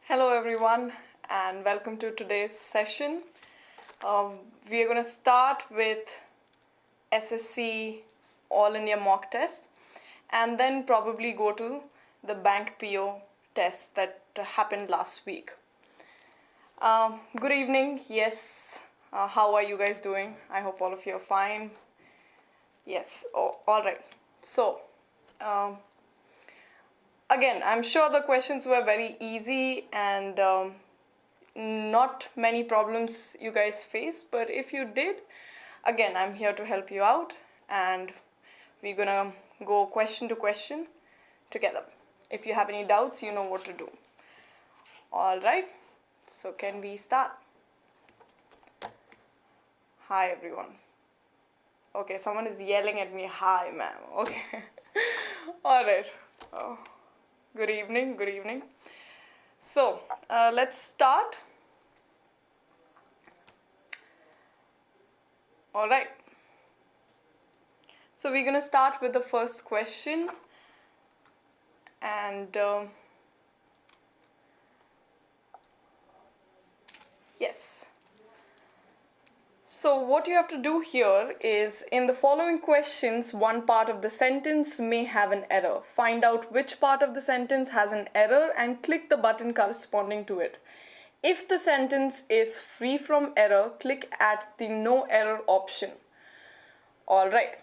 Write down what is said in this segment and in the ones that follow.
Hello everyone and welcome to today's session. We are going to start with SSC All India mock test and then probably go to the bank PO test that happened last week. Good evening. Yes, how are you guys doing? I hope all of you are fine. Yes, all right. So, again, I'm sure the questions were very easy and not many problems you guys faced, but if you did, again, I'm here to help you out and we're gonna go question to question together. If you have any doubts, you know what to do. All right, so can we start? Hi everyone. Okay, someone is yelling at me, hi ma'am. Okay, all right. Oh. Good evening, good evening. So, let's start. All right. So, we're going to start with the first question. And yes. So what you have to do here is, in the following questions, one part of the sentence may have an error. Find out which part of the sentence has an error and click the button corresponding to it. If the sentence is free from error, click at the no error option. All right.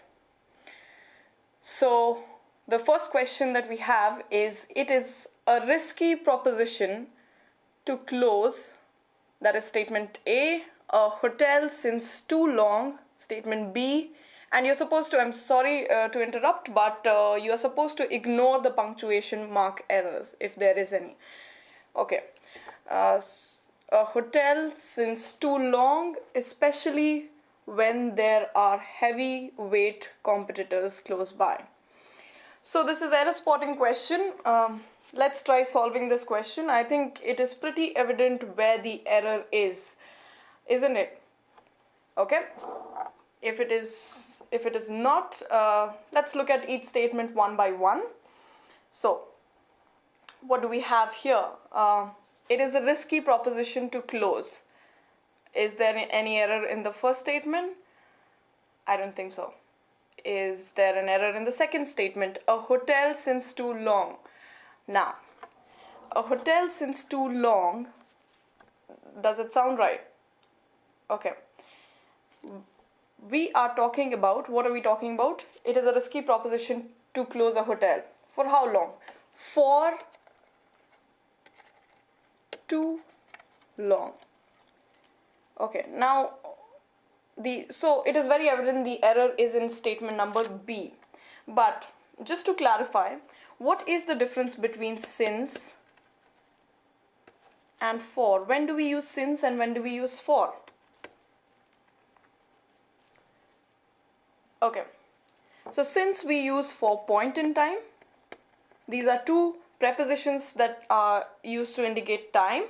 So the first question that we have is, it is a risky proposition to close, that is statement A, a hotel since too long, statement B, and you're supposed to, I'm sorry to interrupt, but you are supposed to ignore the punctuation mark errors if there is any. Okay, a hotel since too long, especially when there are heavyweight competitors close by. So this is error spotting question. Let's try solving this question. I think it is pretty evident where the error is. Isn't it? Okay. If it is not, let's look at each statement one by one. So, what do we have here? It is a risky proposition to close. Is there any error in the first statement? I don't think so. Is there an error in the second statement? A hotel since too long. Now, a hotel since too long, does it sound right? Okay, we are talking about, what are we talking about? It is a risky proposition to close a hotel. For how long? For too long. Okay, now, so it is very evident the error is in statement number B. But just to clarify, what is the difference between since and for? When do we use since and when do we use for? Okay, so since we use for point in time, these are two prepositions that are used to indicate time.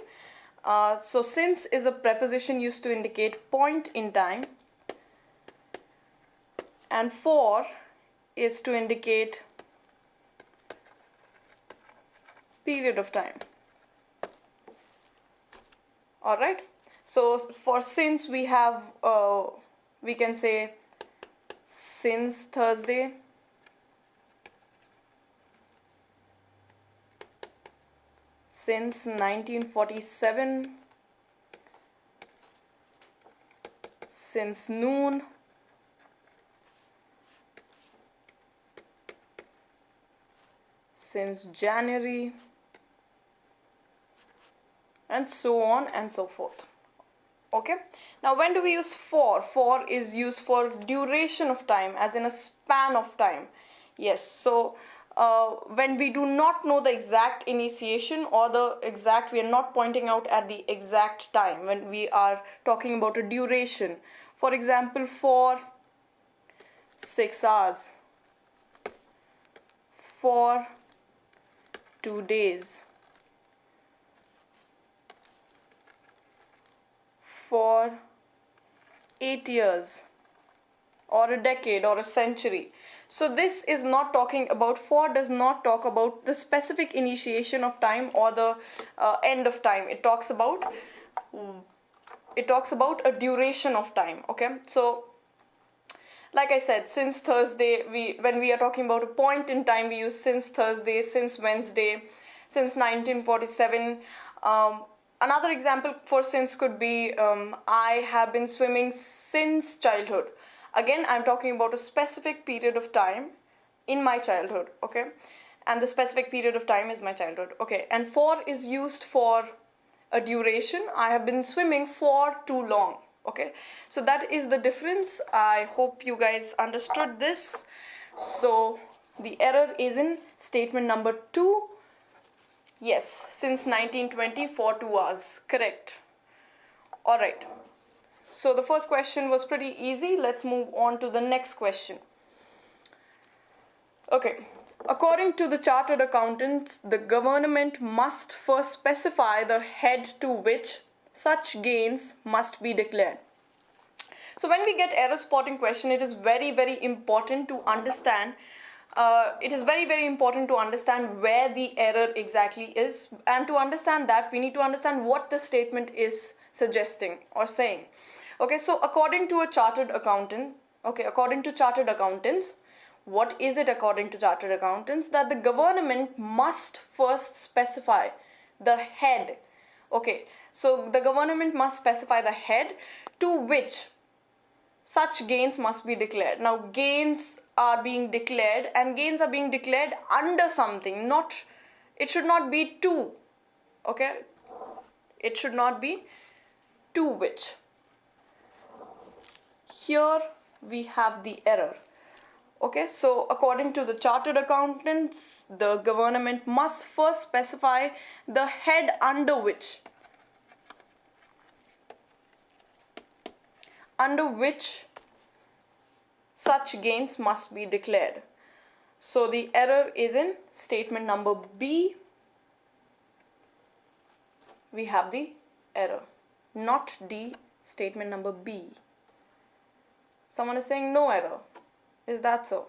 So since is a preposition used to indicate point in time, and for is to indicate period of time. All right, so for since we have, we can say since Thursday, since 1947, since noon, since January, and so on and so forth. Okay, now when do we use for? For is used for duration of time, as in a span of time. Yes, so when we do not know the exact initiation or the exact, we are not pointing out at the exact time when we are talking about a duration. For example, for 6 hours, for 2 days, for 8 years, or a decade, or a century. So this is not talking about, for does not talk about the specific initiation of time or the end of time. It talks about a duration of time. Okay, so like I said, since Thursday, when we are talking about a point in time, we use since Thursday, since Wednesday, since 1947. Another example for since could be I have been swimming since childhood. Again, I'm talking about a specific period of time in my childhood, okay? And the specific period of time is my childhood, okay? And for is used for a duration. I have been swimming for too long, okay? So that is the difference. I hope you guys understood this. So the error is in statement number 2. Yes, since 1920 for 2 hours, correct. All right. So the first question was pretty easy. Let's move on to the next question. Okay. According to the chartered accountants, the government must first specify the head to which such gains must be declared. So when we get error spotting question, it is very, very important to understand. It is very, very important to understand where the error exactly is, and to understand that we need to understand what the statement is suggesting or saying. Okay, so according to a chartered accountant, according to chartered accountants, what is it according to chartered accountants? That the government must first specify the head. Okay, so the government must specify the head to which such gains must be declared. Now, gains are being declared, and gains are being declared under something. It should not be to. Okay, it should not be to which. Here we have the error. Okay, so according to the chartered accountants, the government must first specify the head under which such gains must be declared. So the error is in statement number B. We have the error, not D, statement number B. Someone is saying no error. Is that so?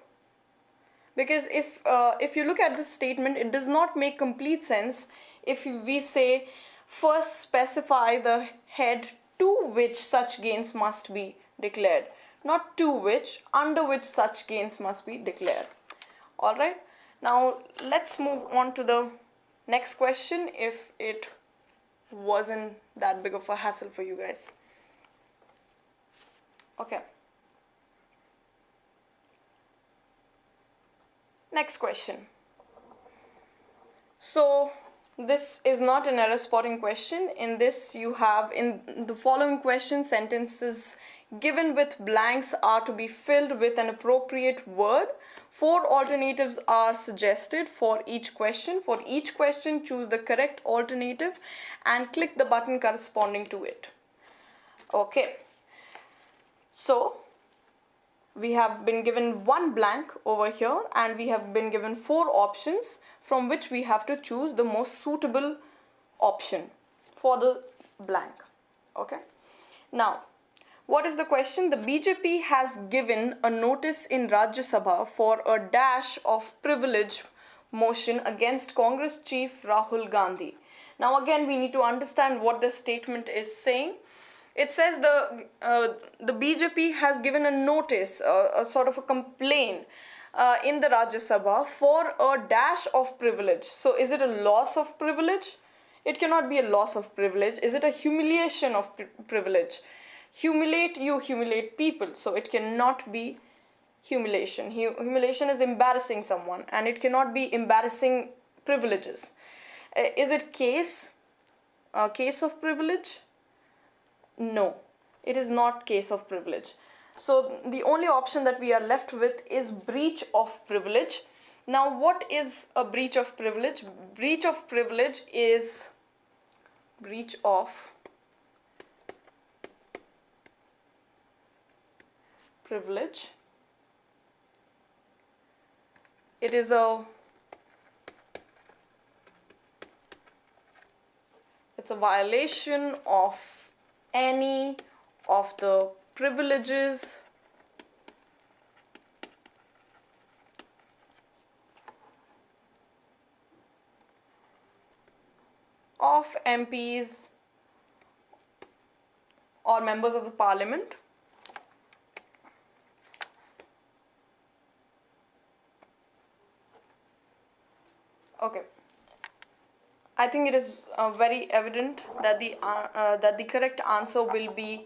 Because if you look at this statement, it does not make complete sense if we say first specify the head to which such gains must be declared, not to which, under which such gains must be declared. All right, now let's move on to the next question if it wasn't that big of a hassle for you guys. Okay. Next question. So this is not an error spotting question. In this you have, in the following question, sentences given with blanks are to be filled with an appropriate word. 4 alternatives are suggested for each question. For each question, choose the correct alternative and click the button corresponding to it. Okay. So we have been given 1 blank over here, and we have been given 4 options from which we have to choose the most suitable option for the blank. Okay. Now, what is the question? The BJP has given a notice in Rajya Sabha for a dash of privilege motion against Congress chief Rahul Gandhi. Now again, we need to understand what the statement is saying. It says the BJP has given a notice, a sort of a complaint in the Rajya Sabha for a dash of privilege. So is it a loss of privilege? It cannot be a loss of privilege. Is it a humiliation of privilege? Humiliate, you humiliate people. So it cannot be humiliation. Humiliation is embarrassing someone, and it cannot be embarrassing privileges. Is it case of privilege? No, it is not case of privilege. So the only option that we are left with is breach of privilege. Now, what is a breach of privilege? Breach of privilege is breach of privilege. It is it's a violation of any of the privileges of MPs or members of the parliament okay, I think it is very evident that the correct answer will be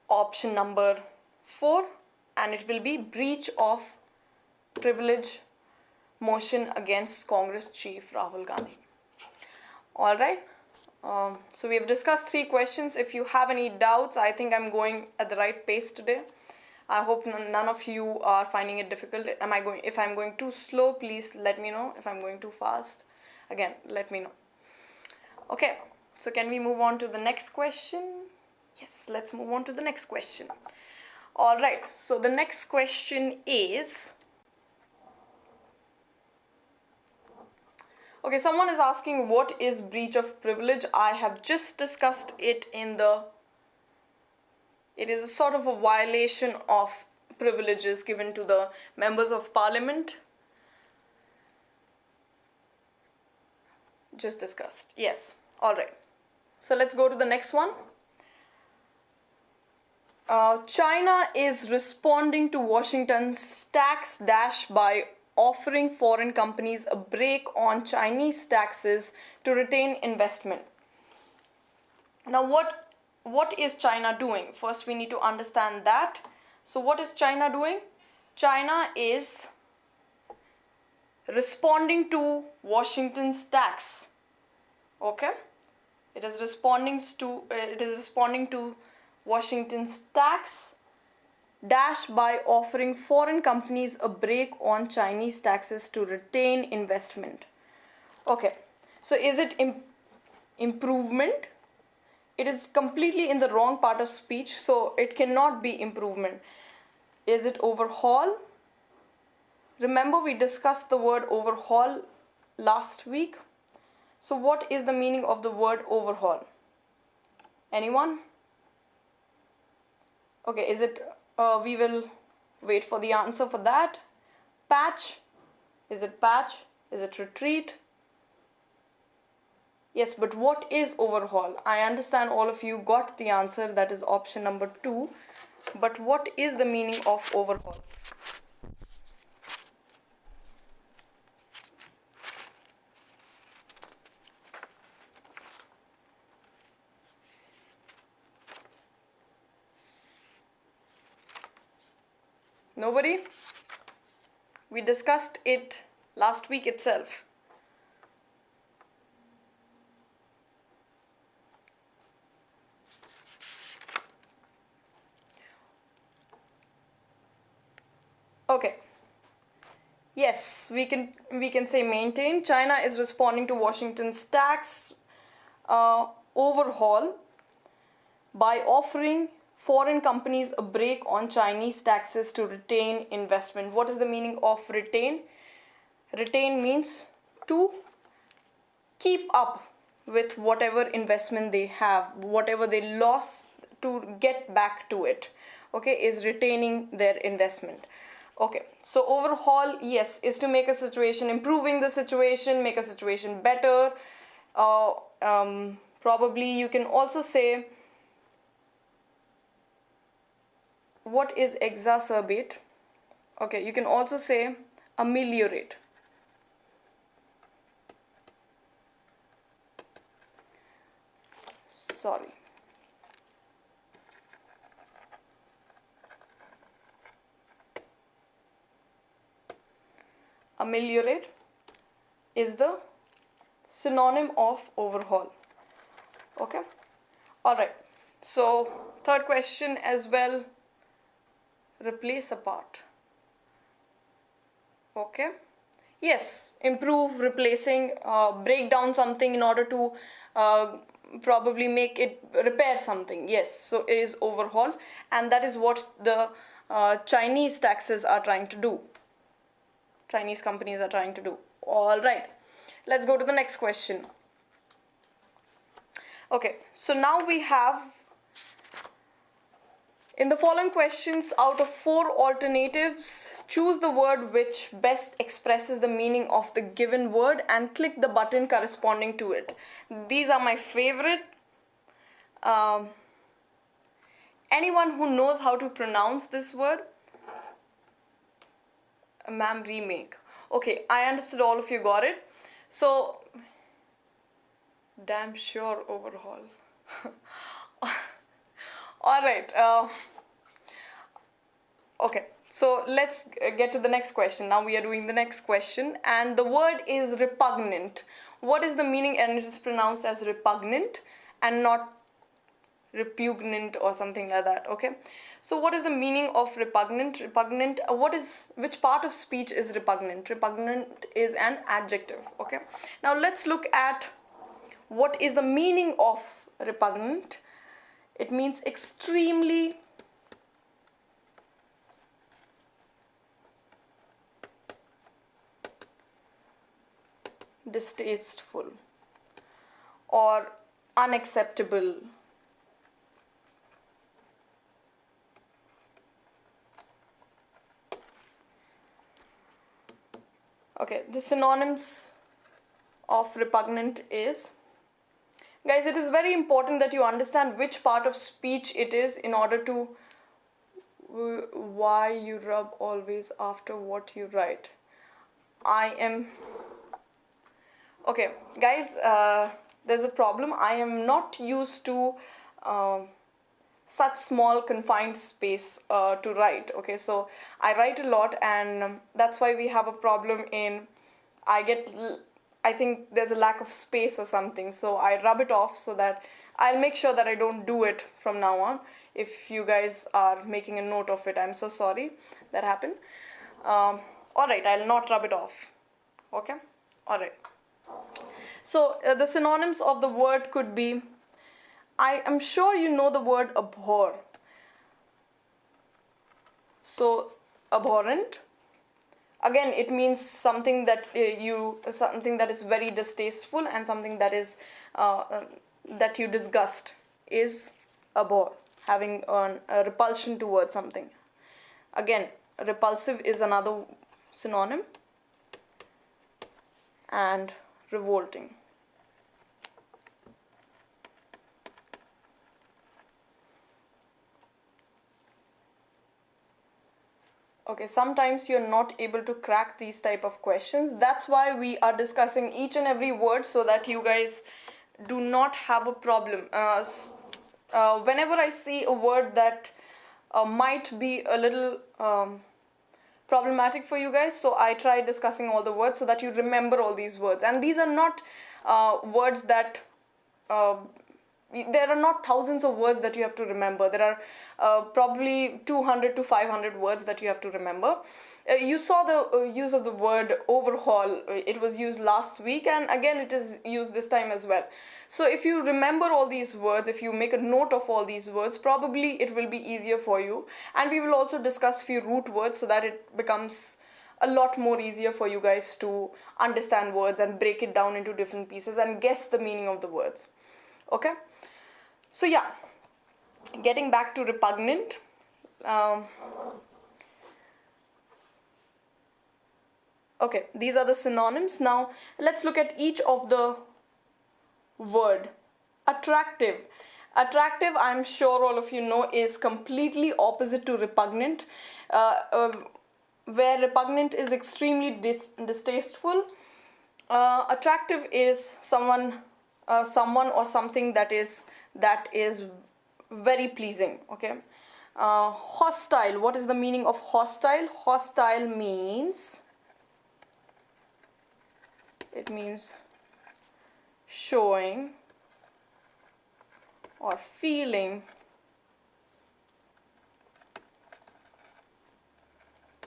option number 4, and it will be breach of privilege motion against Congress Chief Rahul Gandhi. All right. So we have discussed 3 questions. If you have any doubts, I think I'm going at the right pace today. I hope none of you are finding it difficult. If I'm going too slow, please let me know. If I'm going too fast, again, let me know. Okay, so can we move on to the next question? Yes, let's move on to the next question. All right, so the next question is, okay, someone is asking what is breach of privilege. I have just discussed it it is a sort of a violation of privileges given to the members of parliament. Just discussed. Yes. All right. So let's go to the next one. China is responding to Washington's tax dash by offering foreign companies a break on Chinese taxes to retain investment. Now, what is China doing? First, we need to understand that. So, what is China doing? China is responding to Washington's tax. Okay, it is responding to Washington's tax dash by offering foreign companies a break on Chinese taxes to retain investment. Okay, so is it improvement? It is completely in the wrong part of speech, so it cannot be improvement. Is it overhaul? Remember, we discussed the word overhaul last week. So what is the meaning of the word overhaul? Anyone? Okay, is it, we will wait for the answer for that. Patch? Is it patch? Is it retreat? Yes, but what is overhaul? I understand all of you got the answer, that is option number 2. But what is the meaning of overhaul? Nobody? We discussed it last week itself. Okay. Yes, we can say maintain. China is responding to Washington's tax overhaul by offering foreign companies a break on Chinese taxes to retain investment. What is the meaning of retain? Retain means to keep up with whatever investment they have, whatever they lost, to get back to it. Okay, is retaining their investment. Okay, so overhaul, yes, is to make a situation, improving the situation, make a situation better. Probably you can also say, what is exacerbate? Okay, you can also say ameliorate. Sorry. Ameliorate is the synonym of overhaul. Okay, all right. So third question as well, replace a part. Okay, yes, improve, replacing, break down something in order to probably make it repair something. Yes, so it is overhaul, and that is what the Chinese taxes are trying to do. Chinese companies are trying to do. All right, let's go to the next question. Okay, so now we have In the following questions, out of 4 alternatives, choose the word which best expresses the meaning of the given word and click the button corresponding to it. These are my favorite. Anyone who knows how to pronounce this word? Ma'am, remake. Okay, I understood all of you got it. So, damn sure overhaul. Alright, okay, so let's get to the next question. Now we are doing the next question, and the word is repugnant. What is the meaning? And it is pronounced as repugnant and not repugnant or something like that. Okay, so what is the meaning of repugnant? Repugnant, which part of speech is repugnant? Repugnant is an adjective. Okay, now let's look at what is the meaning of repugnant. It means extremely distasteful or unacceptable. Okay, the synonyms of repugnant is, guys, it is very important that you understand which part of speech it is in order to, why you rub always after what you write. Okay, guys, there's a problem. I am not used to such small confined space to write. Okay, so I write a lot, and that's why we have a problem in, I think there's a lack of space or something, so I rub it off so that I'll make sure that I don't do it from now on. If you guys are making a note of it, I'm so sorry that happened. Alright, I'll not rub it off. Okay, alright. So the synonyms of the word could be, I am sure you know the word abhor. So abhorrent, again, it means something that something that is very distasteful, and something that is that you disgust is abhor, having a repulsion towards something. Again, repulsive is another synonym, and revolting. Okay, sometimes you're not able to crack these type of questions. That's why we are discussing each and every word, so that you guys do not have a problem. Whenever I see a word that might be a little problematic for you guys, so I try discussing all the words so that you remember all these words. And these are not words that there are not thousands of words that you have to remember. There are probably 200 to 500 words that you have to remember. You saw the use of the word overhaul. It was used last week, and again it is used this time as well. So if you remember all these words, if you make a note of all these words, probably it will be easier for you. And we will also discuss few root words so that it becomes a lot more easier for you guys to understand words and break it down into different pieces and guess the meaning of the words. Okay, so yeah, getting back to repugnant. Okay, these are the synonyms. Now let's look at each of the word. Attractive. Attractive, I'm sure all of you know, is completely opposite to repugnant. Where repugnant is extremely distasteful, attractive is someone or something that is very pleasing. Okay. Hostile. What is the meaning of hostile? Hostile means, it means showing or feeling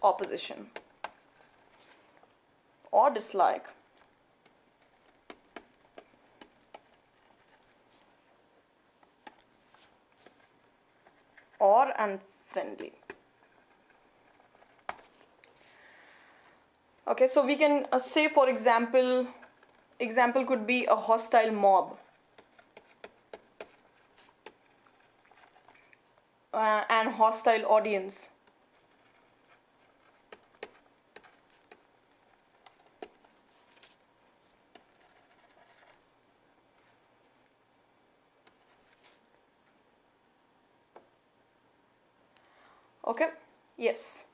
opposition or dislike. Or unfriendly. Okay, so we can say, for example could be a hostile mob. an hostile audience. Okay, yes.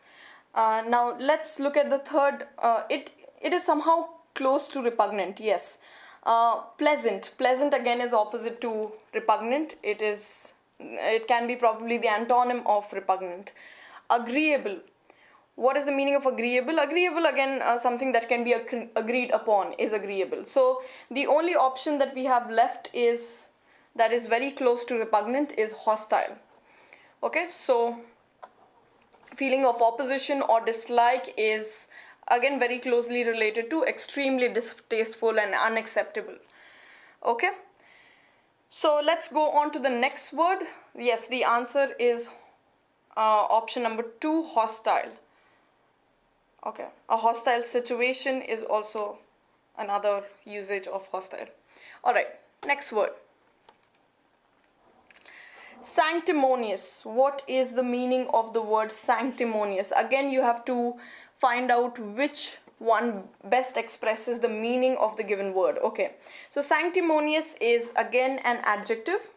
Now let's look at the third. It is somehow close to repugnant. Yes. Pleasant. Pleasant again is opposite to repugnant. It can be probably the antonym of repugnant. Agreeable. What is the meaning of agreeable? Agreeable, again, something that can be agreed upon is agreeable. So the only option that we have left is that is very close to repugnant is hostile. Okay, so feeling of opposition or dislike is again very closely related to extremely distasteful and unacceptable. Okay, so let's go on to the next word. Yes, the answer is option number 2, hostile. Okay, a hostile situation is also another usage of hostile. All right, next word. Sanctimonious. What is the meaning of the word sanctimonious? Again, you have to find out which one best expresses the meaning of the given word. Okay, so sanctimonious is again an adjective.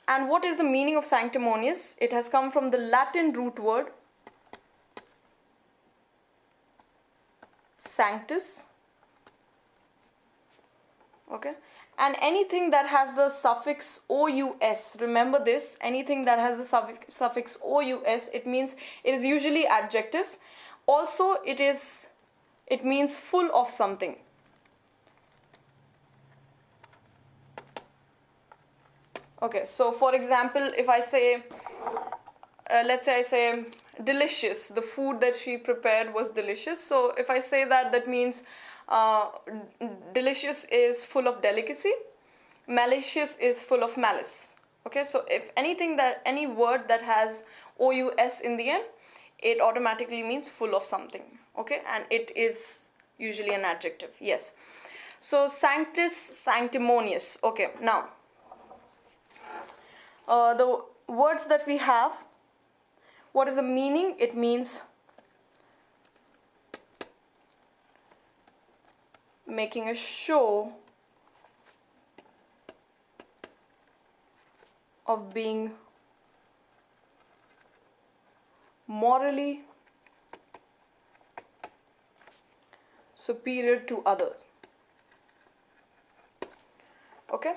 And what is the meaning of sanctimonious? It has come from the Latin root word sanctus. Okay, and anything that has the suffix ous, remember this, anything that has the suffix ous, it means it is usually adjectives. Also, it means full of something. Okay, so for example, if I say, let's say I say delicious, the food that she prepared was delicious. So if I say that, that means delicious is full of delicacy, malicious is full of malice. Okay, so if any word that has ous in the end, it automatically means full of something. Okay, and it is usually an adjective. Yes, so sanctus, sanctimonious. Okay, now the words that we have, what is the meaning? It means making a show of being morally superior to others. Okay,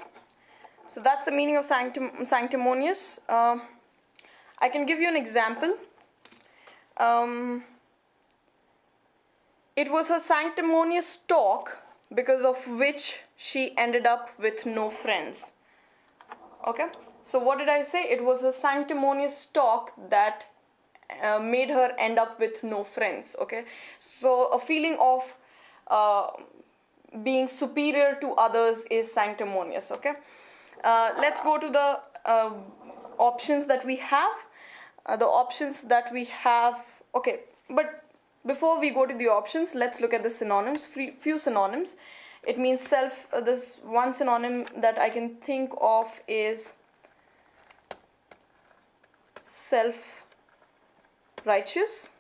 so that's the meaning of sanctimonious. I can give you an example. It was her sanctimonious talk because of which she ended up with no friends. Okay, so what did I say? It was a sanctimonious talk that made her end up with no friends. Okay, so a feeling of being superior to others is sanctimonious. Okay, let's go to the options that we have. Okay, but before we go to the options, let's look at the synonyms. Few synonyms. It means self. This one synonym that I can think of is self-righteous.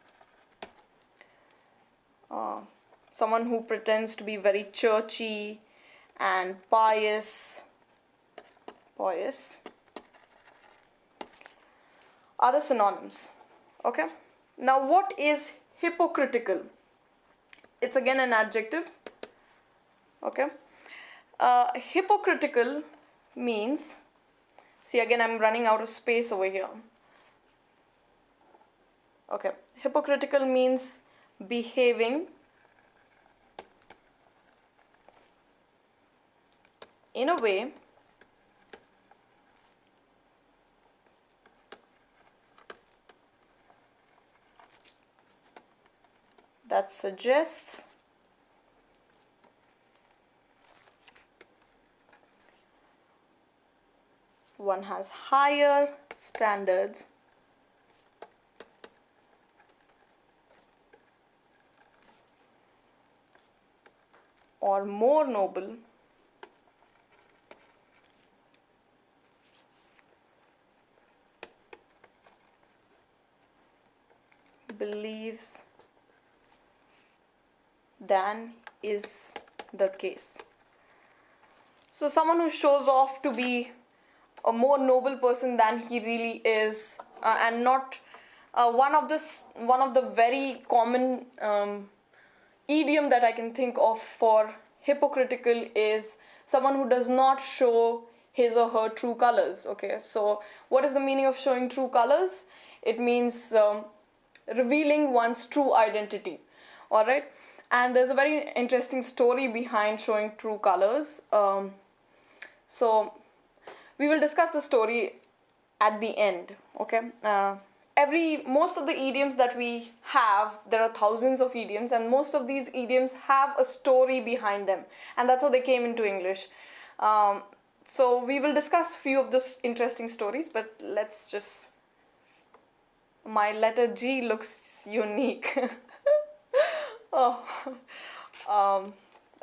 Someone who pretends to be very churchy and pious. Other synonyms. Okay. Now, what is hypocritical? It's again an adjective. Okay. Hypocritical means, see, again I'm running out of space over here. Okay. Hypocritical means behaving in a way that suggests one has higher standards or more noble than is the case. So someone who shows off to be a more noble person than he really is, and not one of the very common idiom that I can think of for hypocritical is someone who does not show his or her true colors. Okay, so what is the meaning of showing true colors? It means revealing one's true identity. All right, and there's a very interesting story behind showing true colors. So we will discuss the story at the end. Okay, most of the idioms that we have, there are thousands of idioms, and most of these idioms have a story behind them, and that's how they came into English. So we will discuss few of those interesting stories, but let's just, my letter G looks unique. Oh,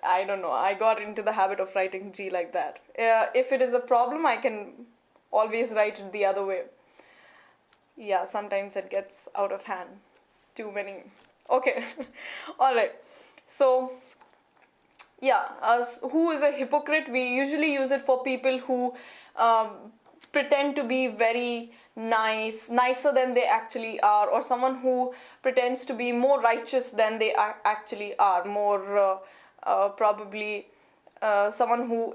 I don't know, I got into the habit of writing G like that. If it is a problem, I can always write it the other way. Yeah, sometimes it gets out of hand. Too many. Okay. All right. So, yeah, who is a hypocrite? We usually use it for people who pretend to be very nice, nicer than they actually are, or someone who pretends to be more righteous than they actually are, more probably someone who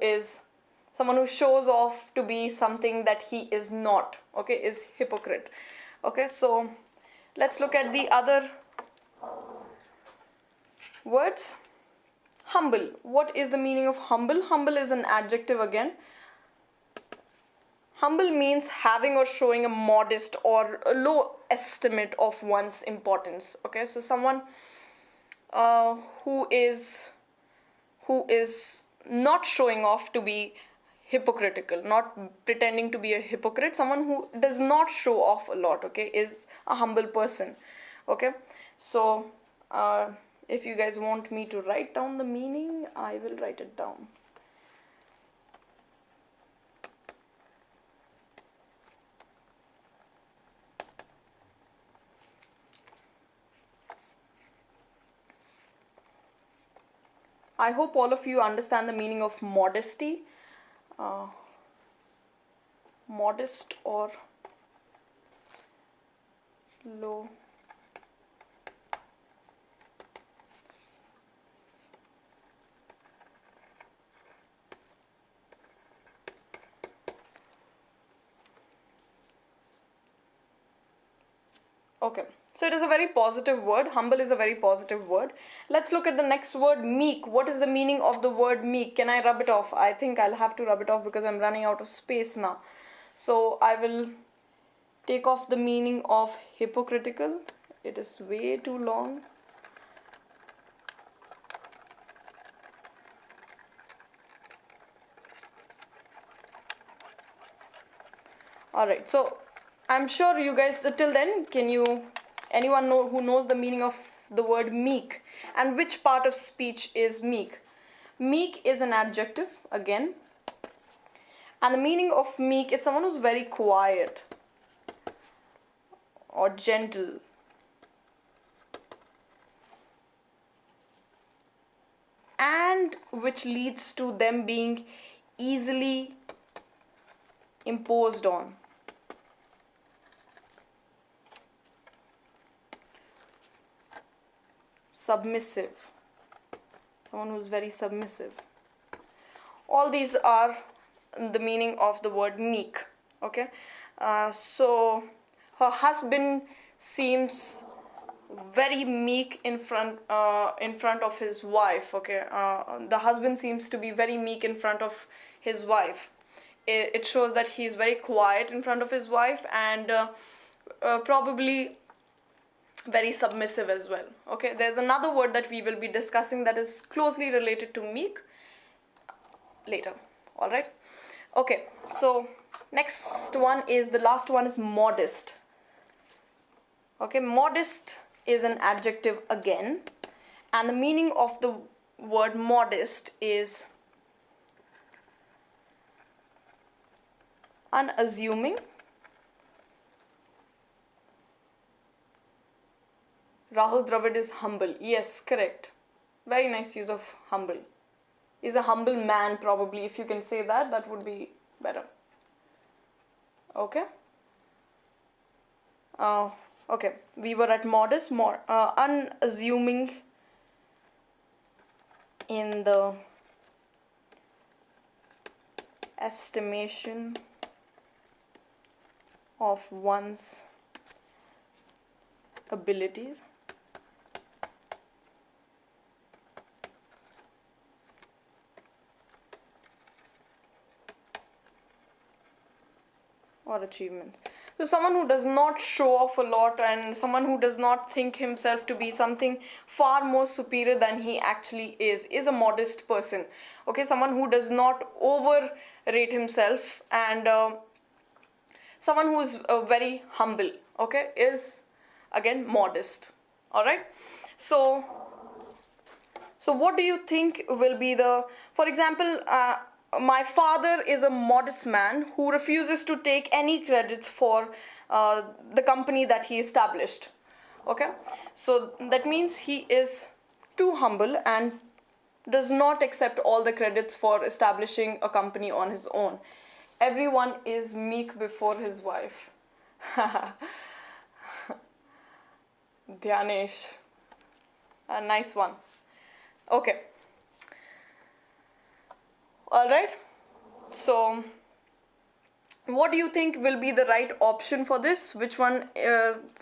shows off to be something that he is not. Okay, is hypocrite. Okay, so let's look at the other words. Humble. What is the meaning of humble? Humble is an adjective again. Humble means having or showing a modest or a low estimate of one's importance. Okay, so someone who is not showing off to be hypocritical, not pretending to be a hypocrite, someone who does not show off a lot, okay, is a humble person. Okay, so if you guys want me to write down the meaning, I will write it down. I hope all of you understand the meaning of modesty. Modest or low. Okay, so it is a very positive word. Humble is a very positive word. Let's look at the next word, meek. What is the meaning of the word meek? Can I rub it off? I think I'll have to rub it off because I'm running out of space now. So I will take off the meaning of hypocritical. It is way too long. Alright, so I'm sure you guys, till then, anyone know who knows the meaning of the word meek? And which part of speech is meek? Meek is an adjective, again. And the meaning of meek is someone who's very quiet or gentle. And which leads to them being easily imposed on. Submissive. Someone who's very submissive. All these are the meaning of the word meek. Okay, so her husband seems very meek in front of his wife. Okay, the husband seems to be very meek in front of his wife. It shows that he's very quiet in front of his wife, and probably very submissive as well. Okay, there's another word that we will be discussing that is closely related to meek later. All right. Okay, so next one is, the last one is modest. Okay, modest is an adjective again, and the meaning of the word modest is unassuming, Rahul Dravid is humble. Yes, correct. Very nice use of humble. Is a humble man, probably. If you can say that, that would be better. Okay. Okay. We were at modest, more unassuming in the estimation of one's abilities. Or achievements. So someone who does not show off a lot and someone who does not think himself to be something far more superior than he actually is a modest person. Okay, someone who does not overrate himself, and someone who is very humble, okay, is again modest. All right. So what do you think will be the, for example, my father is a modest man who refuses to take any credits for the company that he established. Okay, so that means he is too humble and does not accept all the credits for establishing a company on his own. Everyone is meek before his wife. Dhyanesh, a nice one. Okay. All right. So what do you think will be the right option for this? Which one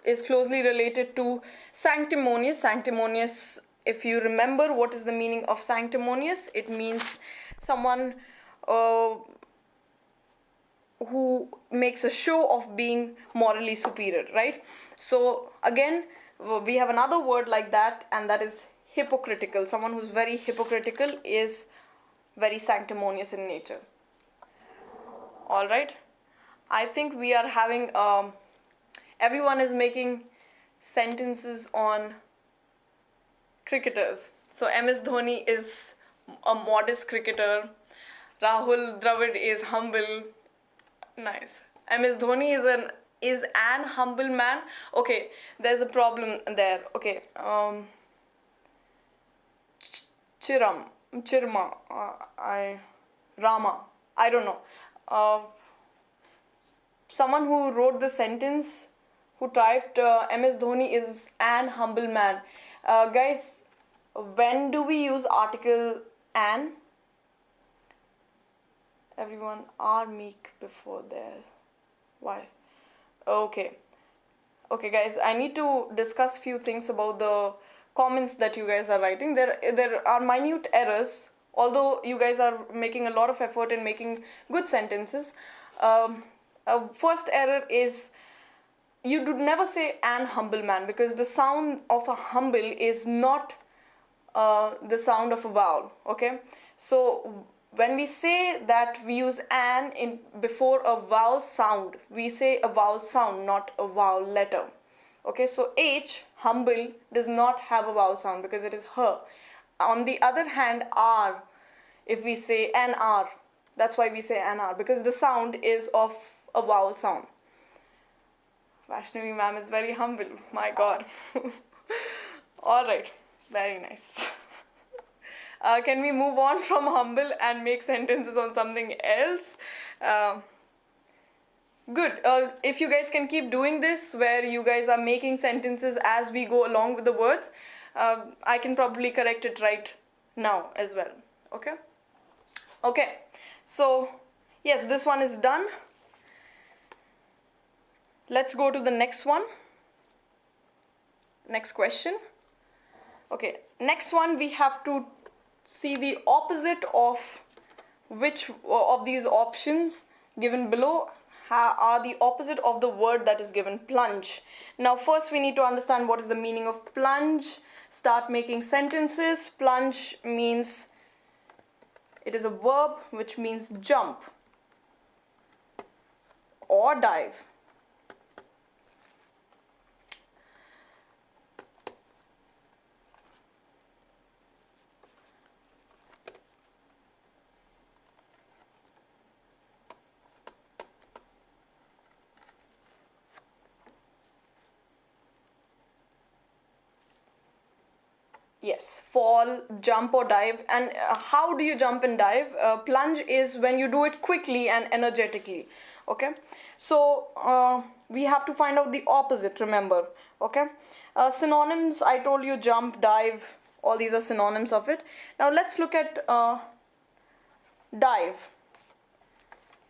is closely related to sanctimonious? Sanctimonious, if you remember what is the meaning of sanctimonious, it means someone who makes a show of being morally superior, right? So again, we have another word like that, and that is hypocritical. Someone who's very hypocritical is very sanctimonious in nature. All right. I think we are having, everyone is making sentences on cricketers. So MS Dhoni is a modest cricketer. Rahul Dravid is humble. Nice. MS Dhoni is an humble man. Okay, there's a problem there. Okay. Chirma, Rama, I don't know. Someone who wrote the sentence, who typed MS Dhoni is an humble man. Guys, when do we use article an? Everyone are meek before their wife. Okay. Okay, guys, I need to discuss few things about the comments that you guys are writing. There are minute errors, although you guys are making a lot of effort in making good sentences. First error is you do never say an humble man, because the sound of a humble is not the sound of a vowel. Okay, so when we say that we use an in before a vowel sound, we say a vowel sound, not a vowel letter. Okay, so H, humble, does not have a vowel sound because it is her. On the other hand, R, if we say an R, that's why we say an R, because the sound is of a vowel sound. Vaishnavi ma'am is very humble, my God. All right, very nice. Can we move on from humble and make sentences on something else? Good. If you guys can keep doing this, where you guys are making sentences as we go along with the words, I can probably correct it right now as well. Okay? Okay. So, yes, this one is done. Let's go to the next one. Next question. Okay. Next one, we have to see the opposite of which of these options given below are the opposite of the word that is given, plunge. Now first we need to understand what is the meaning of plunge. Start making sentences. Plunge means, it is a verb which means jump or dive. Yes, fall, jump or dive. And how do you jump and dive? Plunge is when you do it quickly and energetically. Okay, so we have to find out the opposite, remember. Okay, synonyms, I told you, jump, dive, all these are synonyms of it. Now let's look at dive.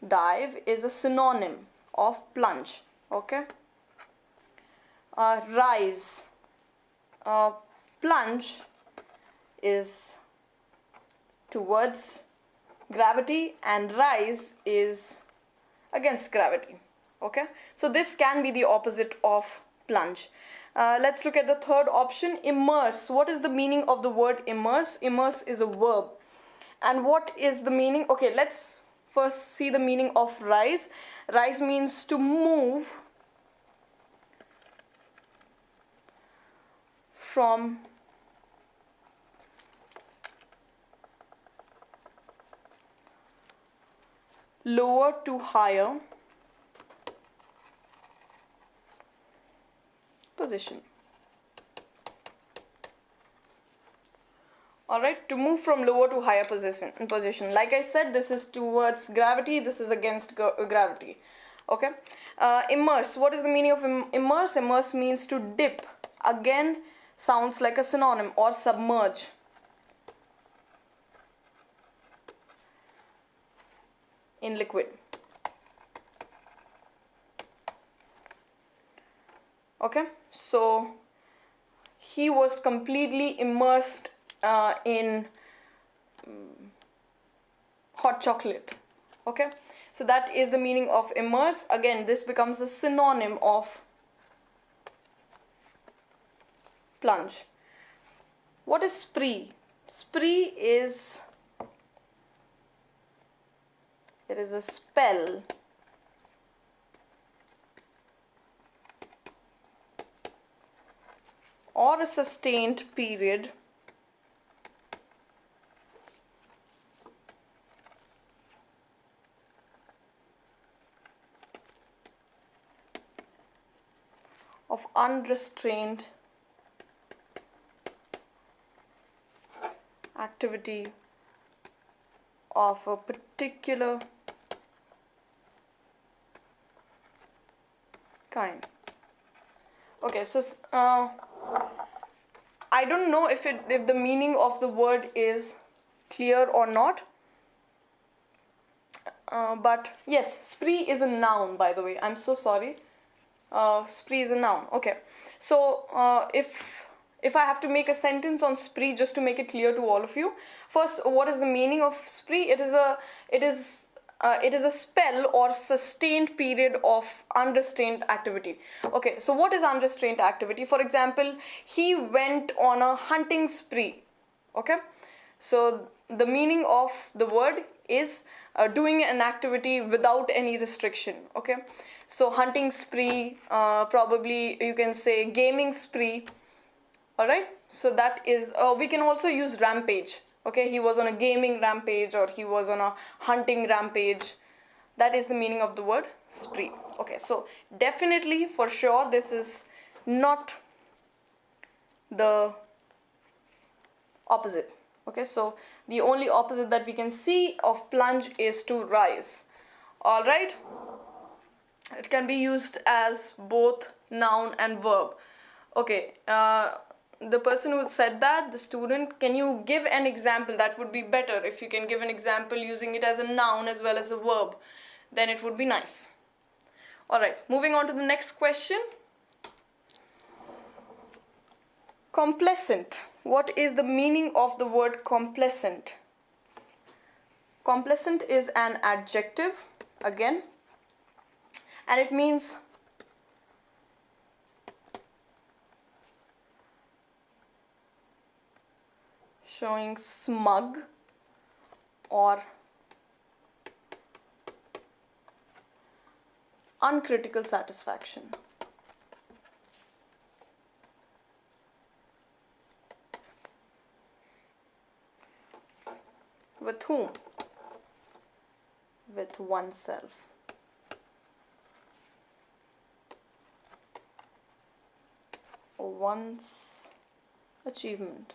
Dive is a synonym of plunge. Okay, rise. Plunge is towards gravity and rise is against gravity. Okay, so this can be the opposite of plunge. Let's look at the third option, immerse. What is the meaning of the word immerse? Immerse is a verb. And what is the meaning? Okay, let's first see the meaning of rise. Rise means to move from lower to higher position. Alright, to move from lower to higher position. Like I said, this is towards gravity, this is against gravity. Okay, immerse. What is the meaning of immerse? Immerse means to dip. Again, sounds like a synonym, or submerge. In liquid. Okay, so he was completely immersed in hot chocolate. Okay, so that is the meaning of immerse. Again, this becomes a synonym of plunge. What is spree? Spree is, it is a spell or a sustained period of unrestrained activity of a particular kind. Okay, so I don't know if the meaning of the word is clear or not, but yes, spree is a noun, by the way. I'm so sorry. Spree is a noun. Okay, so if I have to make a sentence on spree, just to make it clear to all of you, first, what is the meaning of spree? It is a spell or sustained period of unrestrained activity. Okay, so what is unrestrained activity? For example, he went on a hunting spree. Okay, so the meaning of the word is doing an activity without any restriction. Okay, so hunting spree, probably you can say gaming spree. Alright, so that is, we can also use rampage. Okay, he was on a gaming rampage or he was on a hunting rampage. That is the meaning of the word spree. Okay, so definitely, for sure, this is not the opposite. Okay, so the only opposite that we can see of plunge is to rise. Alright, it can be used as both noun and verb. Okay, the person who said that, the student, can you give an example? That would be better. If you can give an example using it as a noun as well as a verb, then it would be nice. Alright, moving on to the next question. Complacent. What is the meaning of the word complacent? Complacent is an adjective, again, and it means showing smug or uncritical satisfaction. With whom? With oneself. Or one's achievement.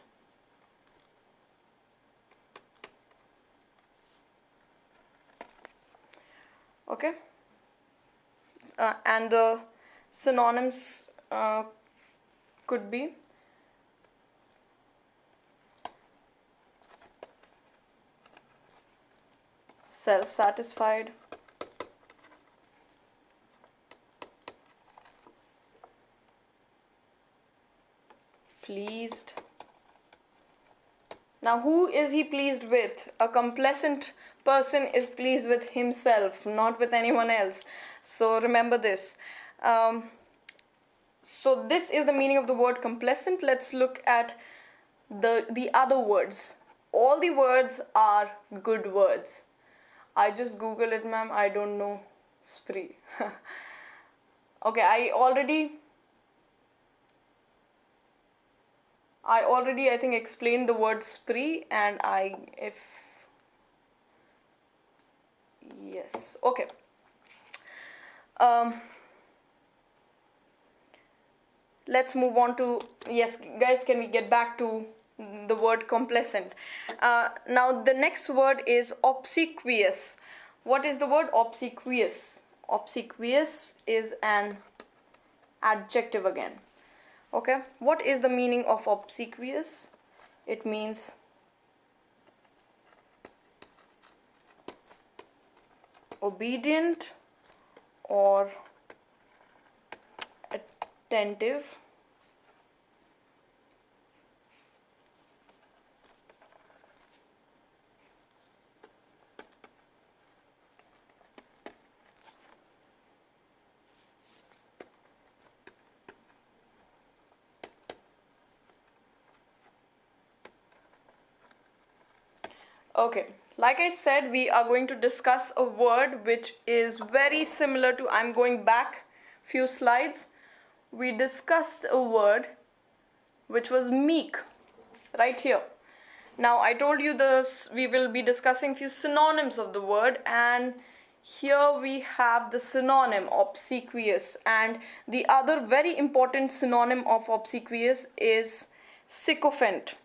Okay, and the synonyms could be self-satisfied, pleased. Now, who is he pleased with? A complacent person is pleased with himself, not with anyone else. So remember this. So this is the meaning of the word complacent. Let's look at the other words. All the words are good words. I just Google it, ma'am. I don't know spree. Okay, I already I think explained the word spree, and yes, okay. Let's move on to, yes, guys, can we get back to the word complacent? Now the next word is obsequious. What is the word obsequious? Obsequious is an adjective again. Okay, what is the meaning of obsequious? It means obedient or attentive. Okay, like I said, we are going to discuss a word which is very similar to, I'm going back few slides. We discussed a word which was meek right here. Now I told you this, we will be discussing few synonyms of the word, and here we have the synonym obsequious, and the other very important synonym of obsequious is sycophant.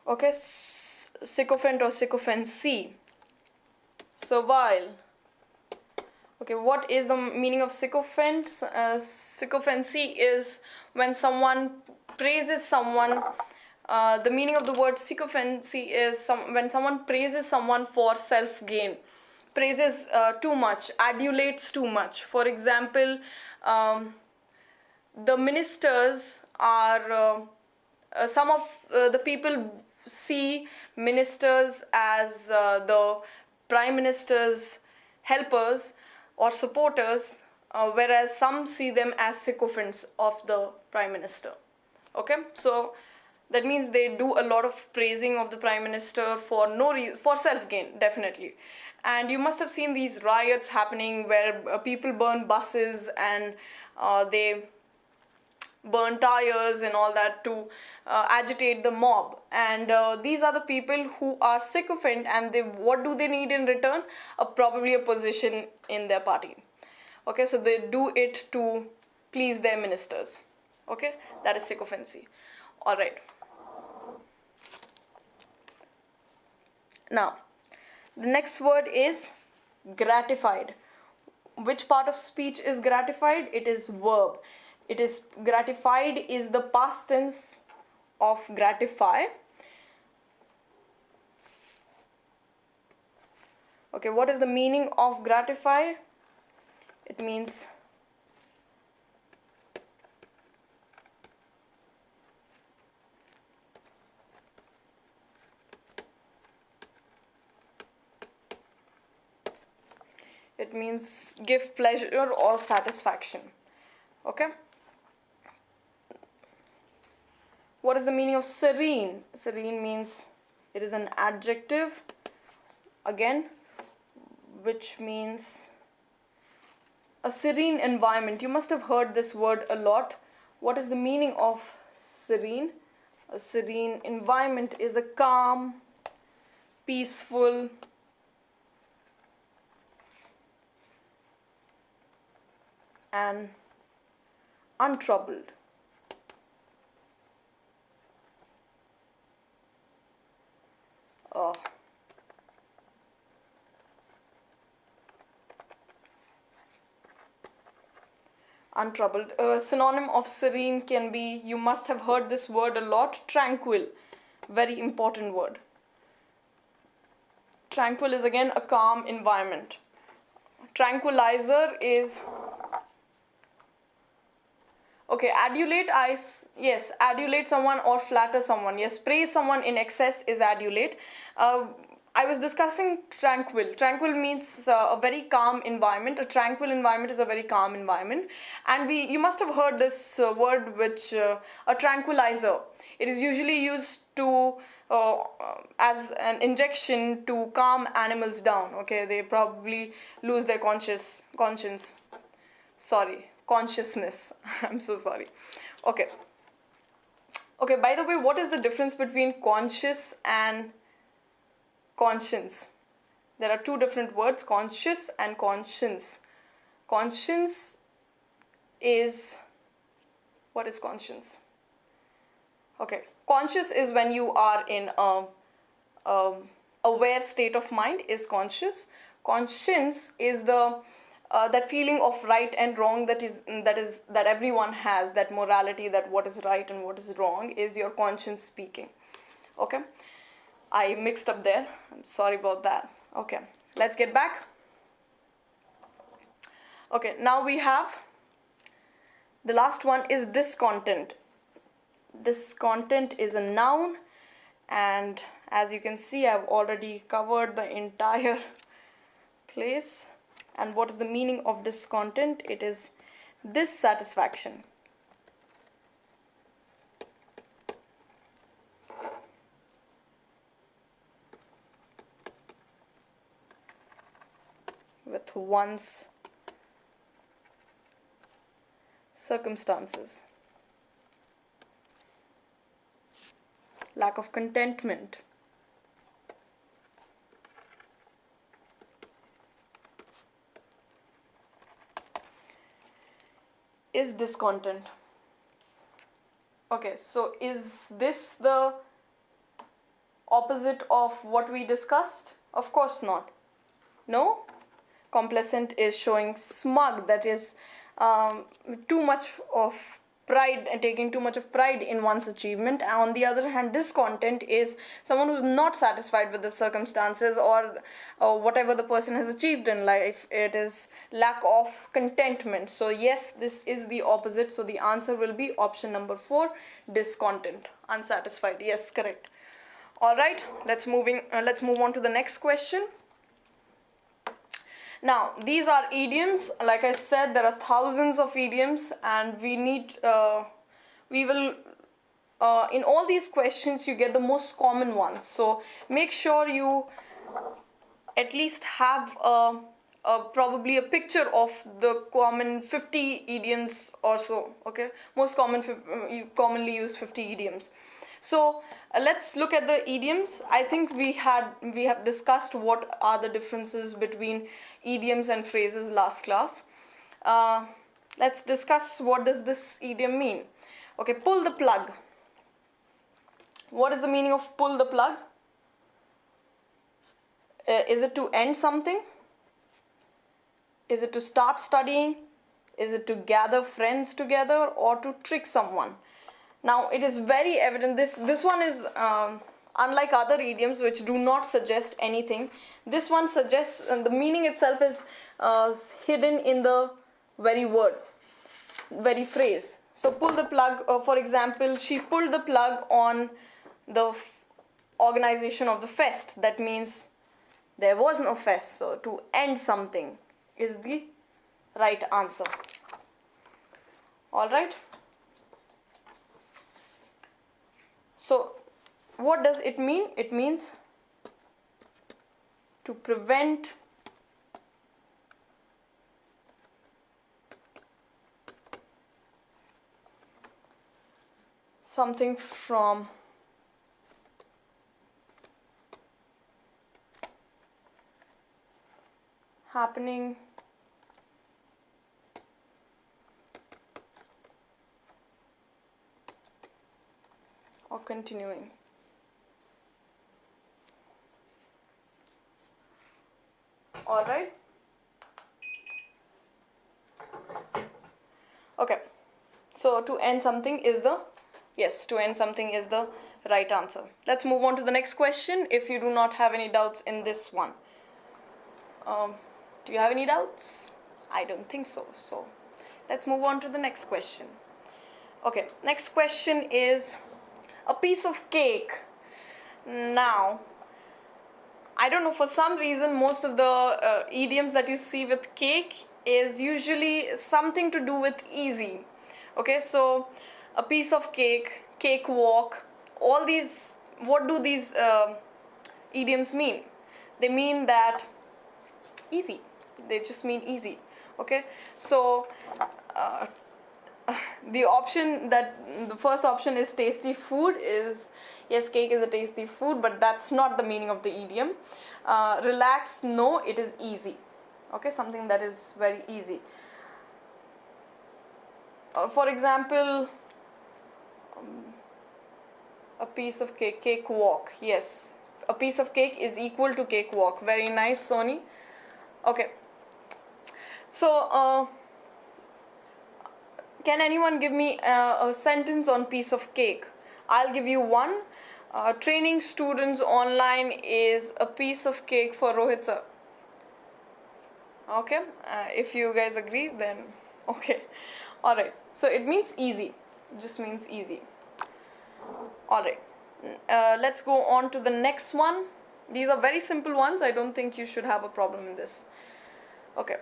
Okay, sycophant or sycophancy, servile. Okay, what is the meaning of sycophant? Sycophancy is when someone praises someone. The meaning of the word sycophancy is when someone praises someone for self-gain, praises too much, adulates too much. For example, the ministers are, some of the people see ministers as the prime minister's helpers or supporters, whereas some see them as sycophants of the prime minister. Okay, so that means they do a lot of praising of the prime minister for no reason, for self-gain, definitely. And you must have seen these riots happening where people burn buses and they burn tires and all that to agitate the mob, and these are the people who are sycophant, and what do they need in return? Probably a position in their party. Okay, so they do it to please their ministers. Okay, that is sycophancy. All right, now the next word is gratified. Which part of speech is gratified? It is verb. It is gratified is the past tense of gratify. Okay, what is the meaning of gratify? It means give pleasure or satisfaction. Okay. What is the meaning of serene? Serene means it is an adjective again, which means a serene environment. You must have heard this word a lot. What is the meaning of serene? A serene environment is a calm, peaceful, and untroubled. untroubled. A synonym of serene can be, you must have heard this word a lot, tranquil. Very important word. Tranquil is again a calm environment. Tranquilizer is, okay, adulate, yes, adulate someone or flatter someone. Yes, praise someone in excess is adulate. I was discussing tranquil. Tranquil means a very calm environment. A tranquil environment is a very calm environment. And you must have heard this word, which a tranquilizer. It is usually used to as an injection to calm animals down. Okay, they probably lose their consciousness. I'm so sorry. Okay. Okay, by the way, what is the difference between conscious and conscience? There are two different words, conscious and conscience. Conscience is, what is conscience? Okay, conscious is when you are in a aware state of mind, is conscious. Conscience is the that feeling of right and wrong that everyone has, that morality, that what is right and what is wrong, is your conscience speaking. Okay, I mixed up there. I'm sorry about that. Okay, let's get back. Okay, now we have the last one is discontent. Discontent is a noun, and as you can see, I've already covered the entire place. And what is the meaning of discontent? It is dissatisfaction. With one's circumstances. Lack of contentment. Is discontent. Okay, so is this the opposite of what we discussed? Of course not. No? Complacent is showing smug, that is too much of pride and taking too much of pride in one's achievement. On the other hand, discontent is someone who's not satisfied with the circumstances or whatever the person has achieved in life. It is lack of contentment. So yes, this is the opposite. So the answer will be option number 4, discontent, unsatisfied. Yes, correct. All right, let's move on to the next question. Now, these are idioms. Like I said, there are thousands of idioms, and in all these questions, you get the most common ones. So make sure you at least have probably a picture of the common 50 idioms or so. Okay, most commonly used 50 idioms. So let's look at the idioms. I think we have discussed what are the differences between idioms and phrases last class. Let's discuss what does this idiom mean. Okay, pull the plug. What is the meaning of pull the plug? Is it to end something? Is it to start studying? Is it to gather friends together or to trick someone? Now, it is very evident, this one is unlike other idioms which do not suggest anything. This one suggests, the meaning itself is hidden in the very word, very phrase. So, pull the plug, for example, she pulled the plug on the organization of the fest. That means there was no fest. So, to end something is the right answer. All right. So, what does it mean? It means to prevent something from happening or continuing. All right. Okay, so to end something is the, yes, to end something is the right answer. Let's move on to the next question if you do not have any doubts in this one. Do you have any doubts? I don't think so. So let's move on to the next question. Okay, next question is a piece of cake. Now, I don't know, for some reason most of the idioms that you see with cake is usually something to do with easy. Okay, so a piece of cake, cakewalk, all these, what do these idioms mean? They mean that easy. They just mean easy. Okay, so the first option is tasty food is, yes, cake is a tasty food, but that's not the meaning of the idiom. Relax, no, it is easy. Okay, something that is very easy. For example, a piece of cake, cakewalk. Yes, a piece of cake is equal to cakewalk. Very nice, Sony. Okay. So, can anyone give me a sentence on piece of cake? I'll give you one. Training students online is a piece of cake for Rohit sir. Okay, if you guys agree, then okay. Alright, so it means easy. It just means easy. Alright, let's go on to the next one. These are very simple ones. I don't think you should have a problem in this. Okay.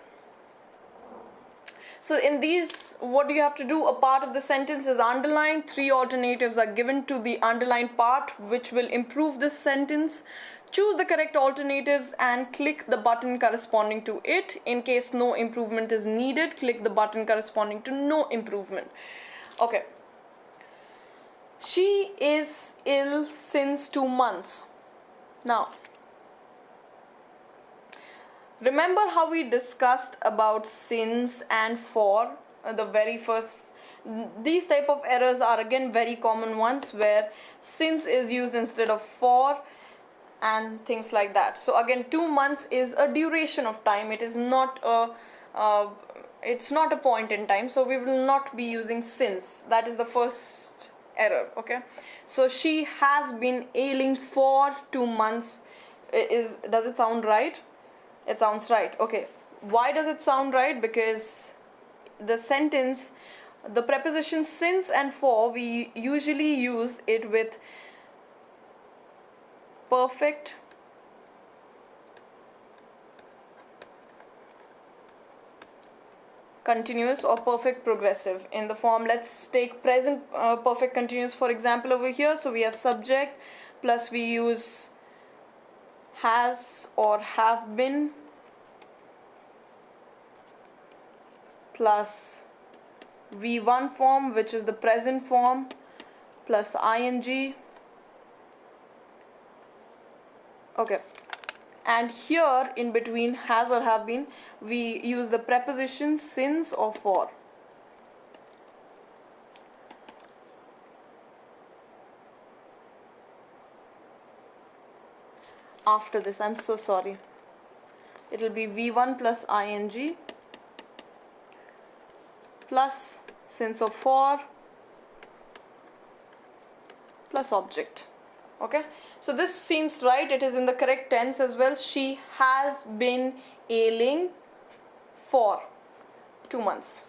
So in these, what do you have to do? A part of the sentence is underlined. 3 alternatives are given to the underlined part, which will improve this sentence. Choose the correct alternatives and click the button corresponding to it. In case no improvement is needed, click the button corresponding to no improvement. Okay. She is ill since 2 months. Now, remember how we discussed about since and for, the very first. These type of errors are again very common ones where since is used instead of for and things like that. So again, 2 months is a duration of time. It is not it's not a point in time. So we will not be using since. That is the first error. Okay. So she has been ailing for 2 months. Does it sound right? It sounds right. Okay. Why does it sound right? Because the sentence, the preposition since and for, we usually use it with perfect continuous or perfect progressive in the form. Let's take present perfect continuous for example over here. So we have subject plus we use has or have been plus V1 form, which is the present form, plus ing. Okay, and here in between has or have been, we use the preposition since or for. After this, I'm so sorry, it will be V1 plus ing plus since or for plus object. Okay, so this seems right. It is in the correct tense as well. She has been ailing for 2 months.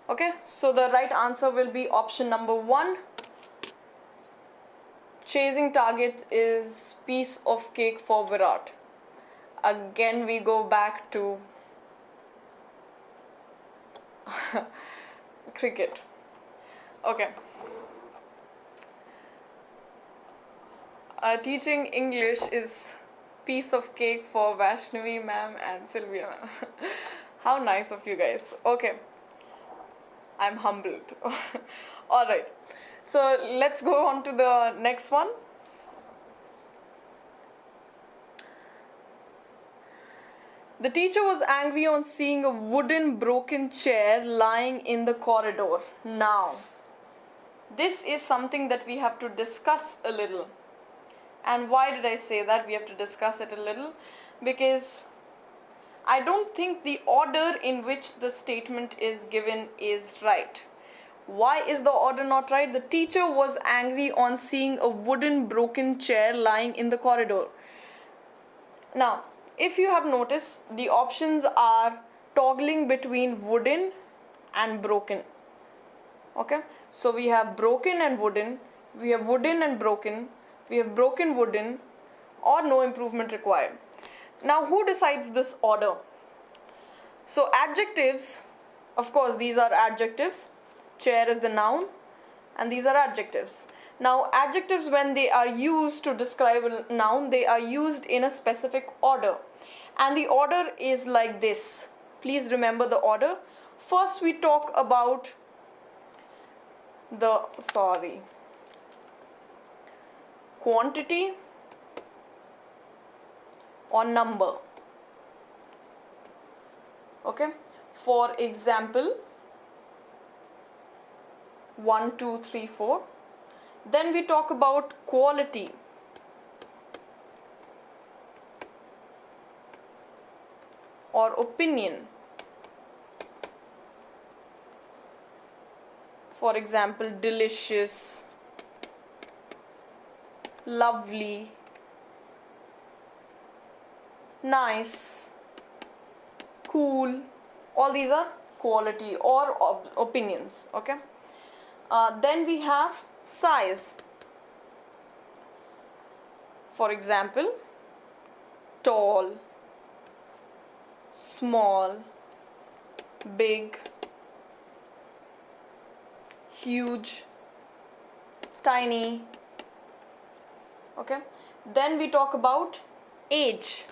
Okay, so the right answer will be option number 1. Chasing target is piece of cake for Virat. Again, we go back to cricket. Okay. Teaching English is piece of cake for Vaishnavi ma'am and Sylvia ma'am. How nice of you guys. Okay. I'm humbled. Alright. So let's go on to the next one. The teacher was angry on seeing a wooden broken chair lying in the corridor. Now, this is something that we have to discuss a little. And why did I say that we have to discuss it a little? Because I don't think the order in which the statement is given is right. Why is the order not right? The teacher was angry on seeing a wooden broken chair lying in the corridor. Now, if you have noticed, the options are toggling between wooden and broken. Okay, so we have broken and wooden, we have wooden and broken, we have broken wooden, or no improvement required. Now, who decides this order? So, adjectives, of course, these are adjectives. Chair is the noun, and these are adjectives. Now, adjectives, when they are used to describe a noun, they are used in a specific order. And the order is like this. Please remember the order. First, we talk about quantity or number. Okay, for example, 1, 2, 3, 4. Then we talk about quality. Or opinion. For example, delicious, lovely, nice, cool. All these are quality or opinions. Okay. Then we have size. For example, tall, small, big, huge, tiny. Okay. Then we talk about age.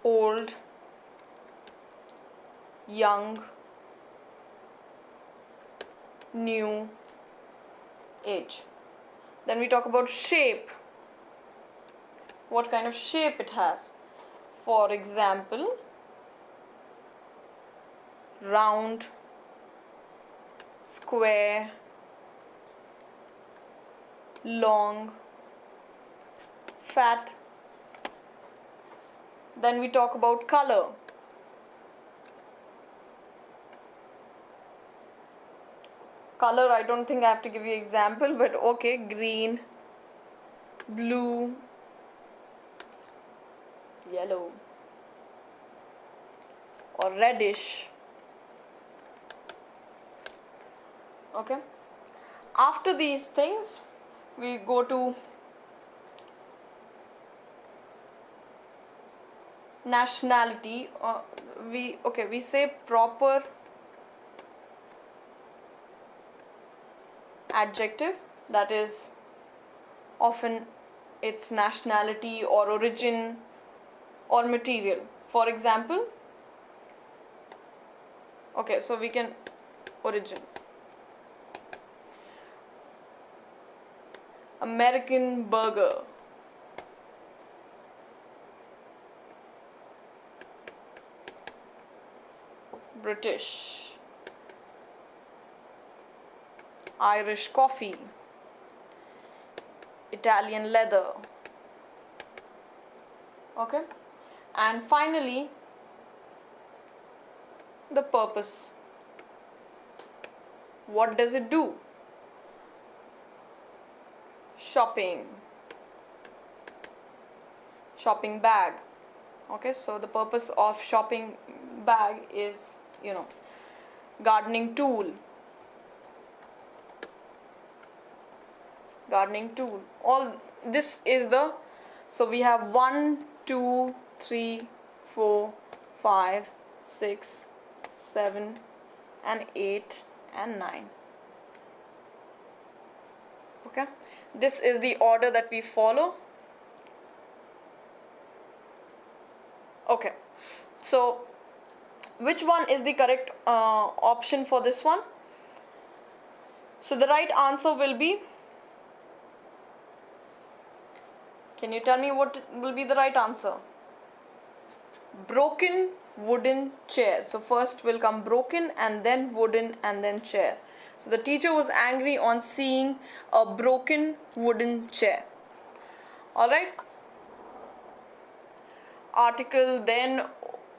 Old, young, new, age. Then we talk about shape. What kind of shape it has. For example, round, square, long, fat. Then we talk about color. Color, I don't think I have to give you example, but okay, green, blue, yellow, or reddish. Okay. After these things, we go to nationality. We say proper adjective, that is often its nationality or origin or material. For example, okay, so we can origin. American burger. British. Irish coffee. Italian leather. Okay. And finally, the purpose. What does it do? Shopping. Shopping bag. Okay, so the purpose of shopping bag is, gardening tool. Gardening tool. All this is the, so we have 1, 2, 3, 4, 5, 6, 7, and 8, and 9. Okay, this is the order that we follow. Okay, so which one is the correct option for this one? So the right answer will be, can you tell me what will be the right answer? Broken wooden chair. So first will come broken and then wooden and then chair. So the teacher was angry on seeing a broken wooden chair. Alright? Article, then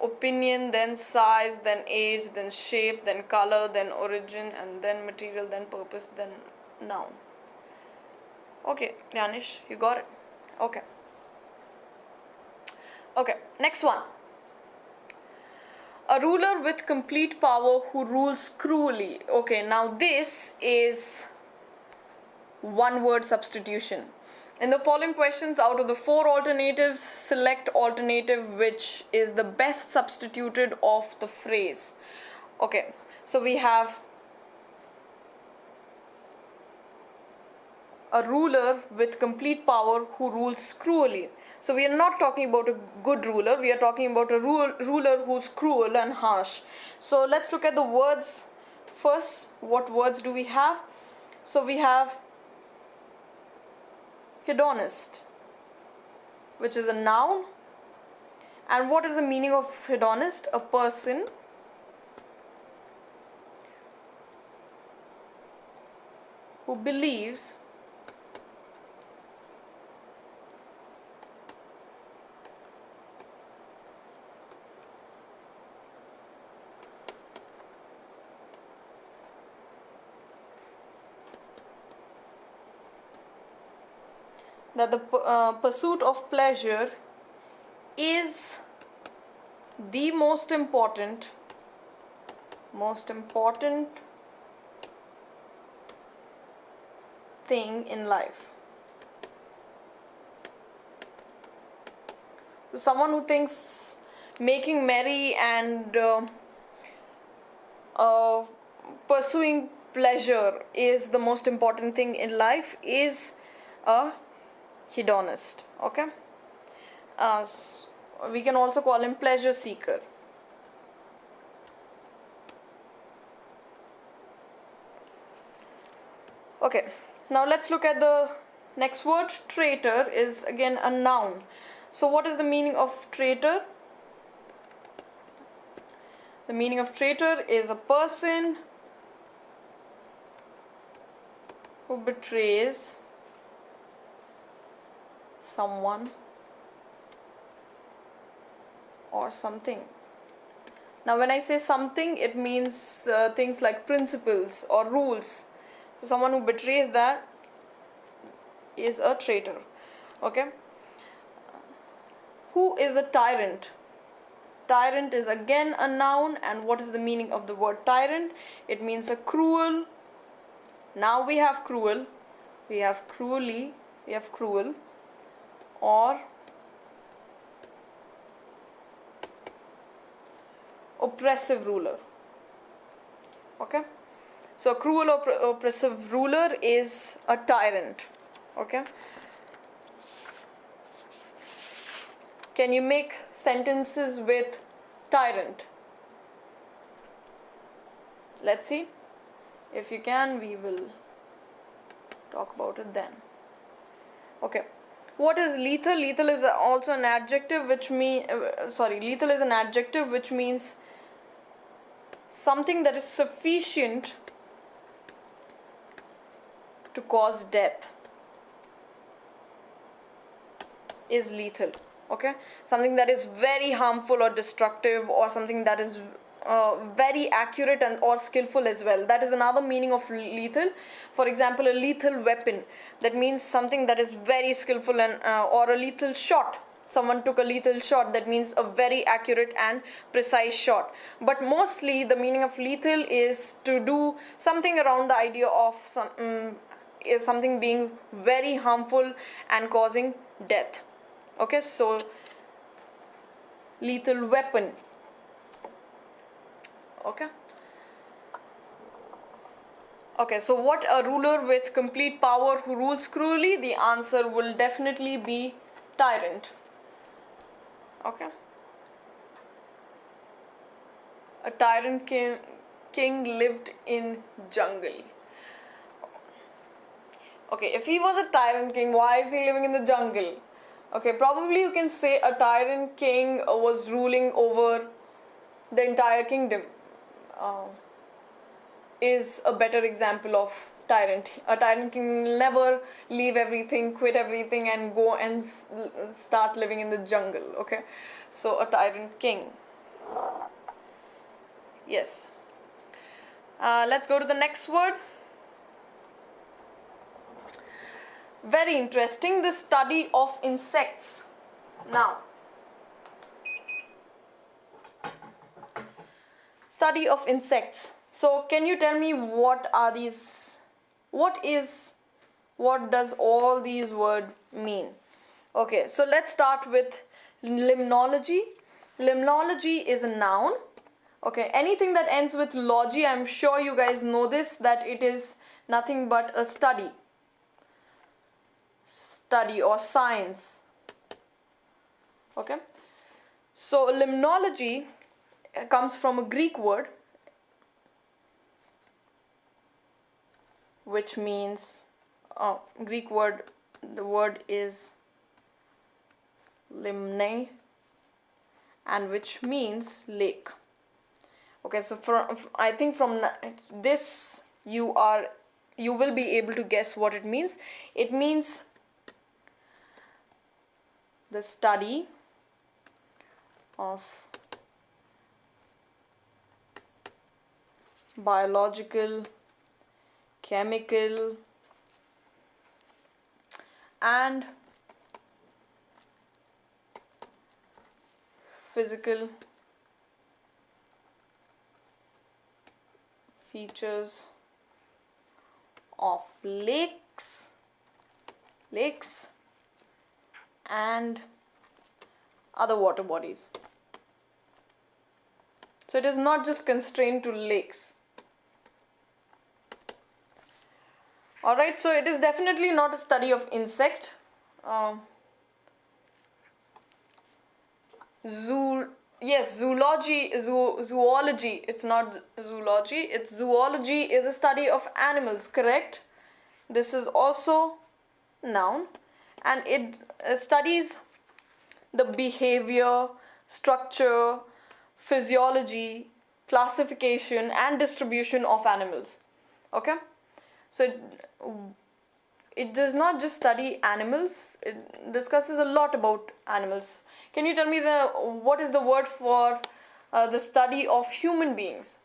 opinion, then size, then age, then shape, then color, then origin, and then material, then purpose, then noun. Okay, Danish, you got it? Okay. Okay, next one. A ruler with complete power who rules cruelly. Okay, now this is one word substitution. In the following questions, out of the 4 alternatives, select alternative which is the best substituted of the phrase. Okay, so we have a ruler with complete power who rules cruelly. So we are not talking about a good ruler, we are talking about a ruler who's cruel and harsh. So let's look at the words first. What words do we have? So we have hedonist, which is a noun. And what is the meaning of hedonist? A person who believes that the pursuit of pleasure is the most important thing in life. So someone who thinks making merry and pursuing pleasure is the most important thing in life is a hedonist. Okay, we can also call him pleasure seeker. Okay, now let's look at the next word. Traitor is again a noun. So what is the meaning of traitor? The meaning of traitor is a person who betrays someone or something. Now when I say something, it means things like principles or rules. So someone who betrays that is a traitor. Okay. Who is a tyrant? Tyrant is again a noun. And what is the meaning of the word tyrant? It means a cruel. Now we have cruel, we have cruelly, we have cruel, or oppressive ruler. Okay, so a cruel or oppressive ruler is a tyrant. Okay, can you make sentences with tyrant? Let's see. If you can, we will talk about it then. Okay, what is lethal? Lethal is also an adjective which lethal is an adjective which means something that is sufficient to cause death is lethal. Okay, something that is very harmful or destructive, or something that is very accurate and or skillful as well. That is another meaning of lethal. For example, a lethal weapon, that means something that is very skillful, and or a lethal shot. Someone took a lethal shot, that means a very accurate and precise shot. But mostly the meaning of lethal is to do something around the idea of something being very harmful and causing death. Okay, so lethal weapon. Okay, so what a ruler with complete power who rules cruelly? The answer will definitely be tyrant. Okay, a tyrant king lived in jungle. Okay, if he was a tyrant king, why is he living in the jungle? Okay, probably you can say a tyrant king was ruling over the entire kingdom. Is a better example of tyrant. A tyrant can never leave everything, quit everything, and go and start living in the jungle. Okay, so a tyrant king. Yes. Let's go to the next word. Very interesting, the study of insects. Now, study of insects. So can you tell me what are these, what does all these words mean? Okay, so let's start with limnology. Limnology is a noun. Okay, anything that ends with logy, I'm sure you guys know this, that it is nothing but a study or science. Okay, so limnology comes from a Greek word which means Greek word, the word is limne, and which means lake. Okay, so I think from this you will be able to guess what it means. It means the study of biological, chemical, and physical features of lakes and other water bodies. So it is not just constrained to lakes. Alright, so it is definitely not a study of insect. Zoology, zoology, it's not zoology, it's zoology, is a study of animals, correct? This is also noun, and it studies the behavior, structure, physiology, classification, and distribution of animals. Okay, so it does not just study animals, it discusses a lot about animals. Can you tell me what is the word for the study of human beings?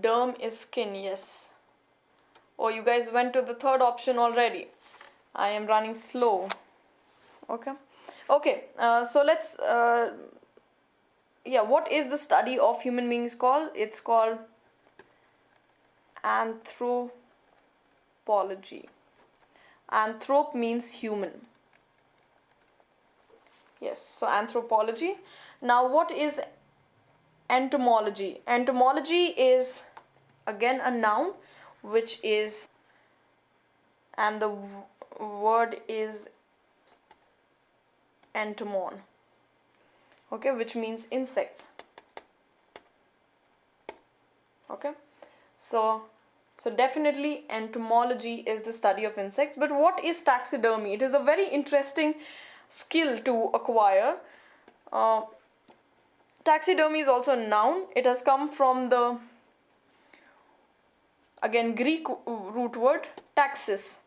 Derm is skin, yes. Oh, you guys went to the third option already. I am running slow. Okay. Okay, so let's, what is the study of human beings called? It's called anthropology. Anthrop means human. Yes, so anthropology. Now what is entomology? Entomology is again a noun, which is, and the word is entomon. Okay, which means insects. Okay, so definitely entomology is the study of insects. But what is taxidermy? It is a very interesting skill to acquire. Taxidermy is also a noun. It has come from the, again, Greek root word taxis.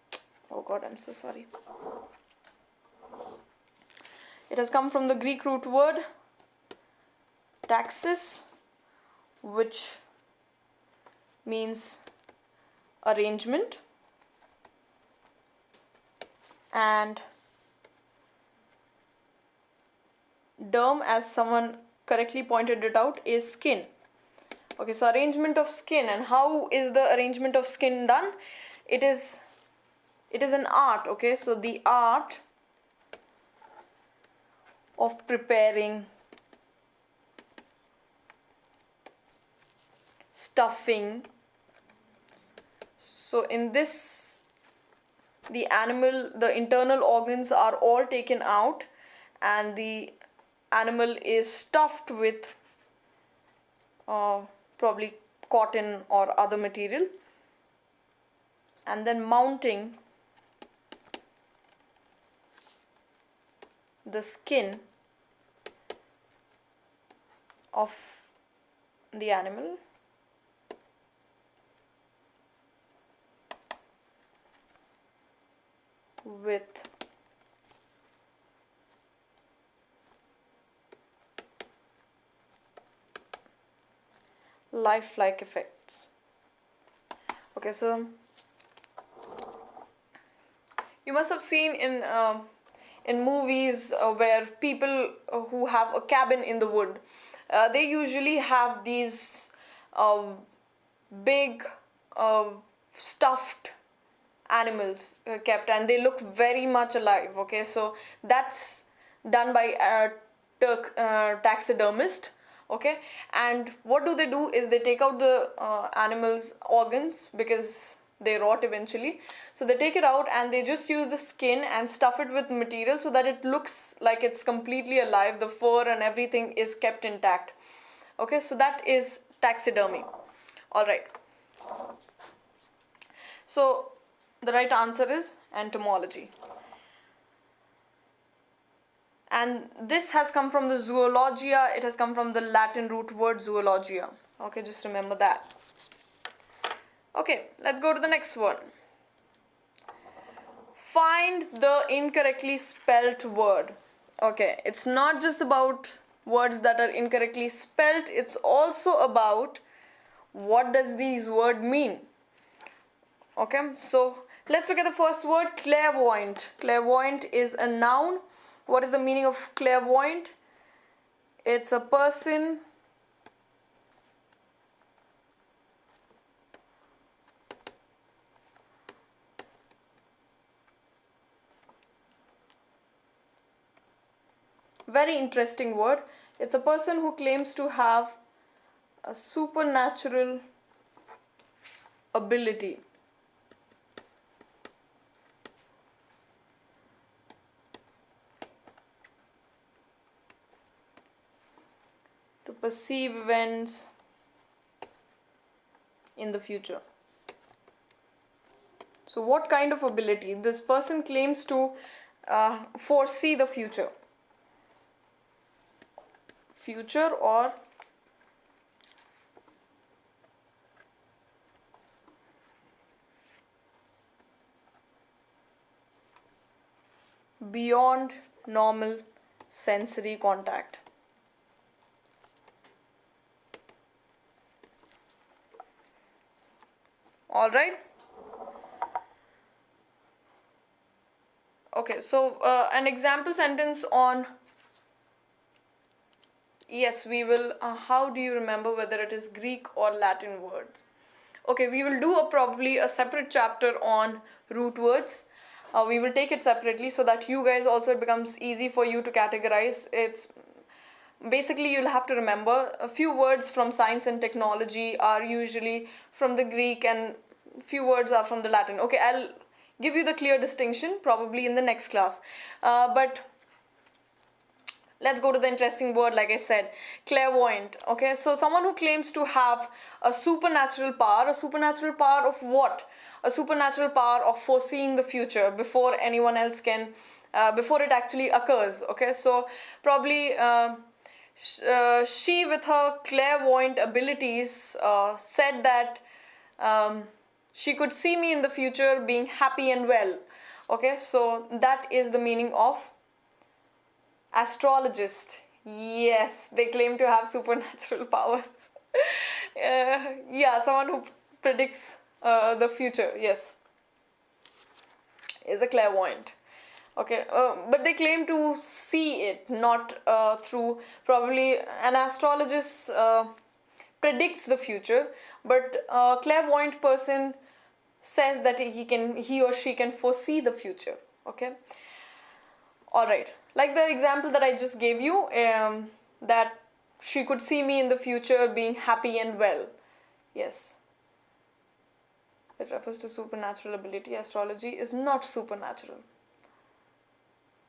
Oh God, I'm so sorry. It has come from the Greek root word taxis, which means arrangement, and derm, as someone correctly pointed it out, is skin. Okay, so arrangement of skin. And how is the arrangement of skin done? It is an art. Okay, so the art of preparing, stuffing. So in this, the internal organs are all taken out, and the animal is stuffed with probably cotton or other material, and then mounting the skin of the animal with lifelike effects. Okay, so you must have seen in movies where people who have a cabin in the wood, they usually have these big stuffed animals kept, and they look very much alive. Okay, so that's done by a taxidermist. Okay, and what do? Is they take out the animals' organs because they rot eventually. So they take it out and they just use the skin and stuff it with material so that it looks like it's completely alive. The fur and everything is kept intact. Okay, so that is taxidermy. All right. So the right answer is entomology. And this has come from the zoologia. It has come from the Latin root word zoologia. Okay, just remember that. Okay, let's go to the next one. Find the incorrectly spelt word. Okay, it's not just about words that are incorrectly spelt. It's also about what does these words mean. Okay, so let's look at the first word, clairvoyant. Clairvoyant is a noun. What is the meaning of clairvoyant? It's a person very interesting word. It's a person who claims to have a supernatural ability. To perceive events in the future. So what kind of ability? This person claims to foresee the future. Future or beyond normal sensory contact. All right. Okay, so an example sentence on, yes, we will, how do you remember whether it is Greek or Latin words? Okay, we will do probably a separate chapter on root words. We will take it separately so that you guys also, it becomes easy for you to categorize. It's basically, you'll have to remember a few words from science and technology are usually from the Greek and few words are from the Latin. Okay, I'll give you the clear distinction probably in the next class. But let's go to the interesting word, like I said, clairvoyant. Okay, so someone who claims to have a supernatural power. A supernatural power of what? A supernatural power of foreseeing the future before anyone else can, before it actually occurs. Okay, so probably she, with her clairvoyant abilities, said that she could see me in the future being happy and well. Okay, so that is the meaning of astrologist. Yes, they claim to have supernatural powers. Yeah, someone who predicts the future, yes, is a clairvoyant. Okay, but they claim to see it, not through, probably an astrologist predicts the future, but a clairvoyant person says that he or she can foresee the future. Okay, all right, like the example that I just gave you, that she could see me in the future being happy and well. Yes, it refers to supernatural ability. Astrology is not supernatural.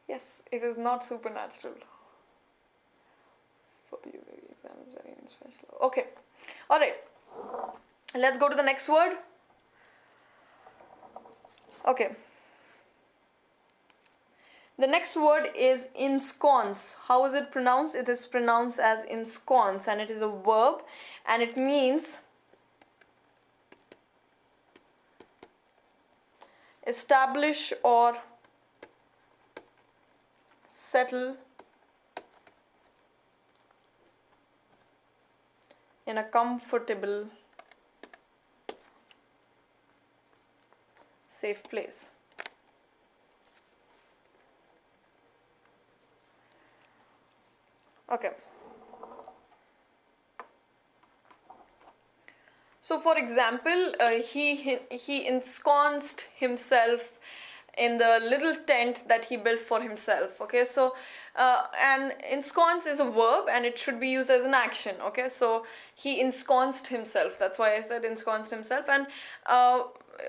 Yes, it is not supernatural. For you, the exam is very special. Okay, all right, let's go to the next word. Okay, the next word is ensconce. How is it pronounced? It is pronounced as ensconce, and it is a verb, and it means establish or settle in a comfortable, safe place. Okay. So for example, he ensconced himself in the little tent that he built for himself. Okay, so and ensconce is a verb and it should be used as an action. Okay, so he ensconced himself. That's why I said ensconced himself, and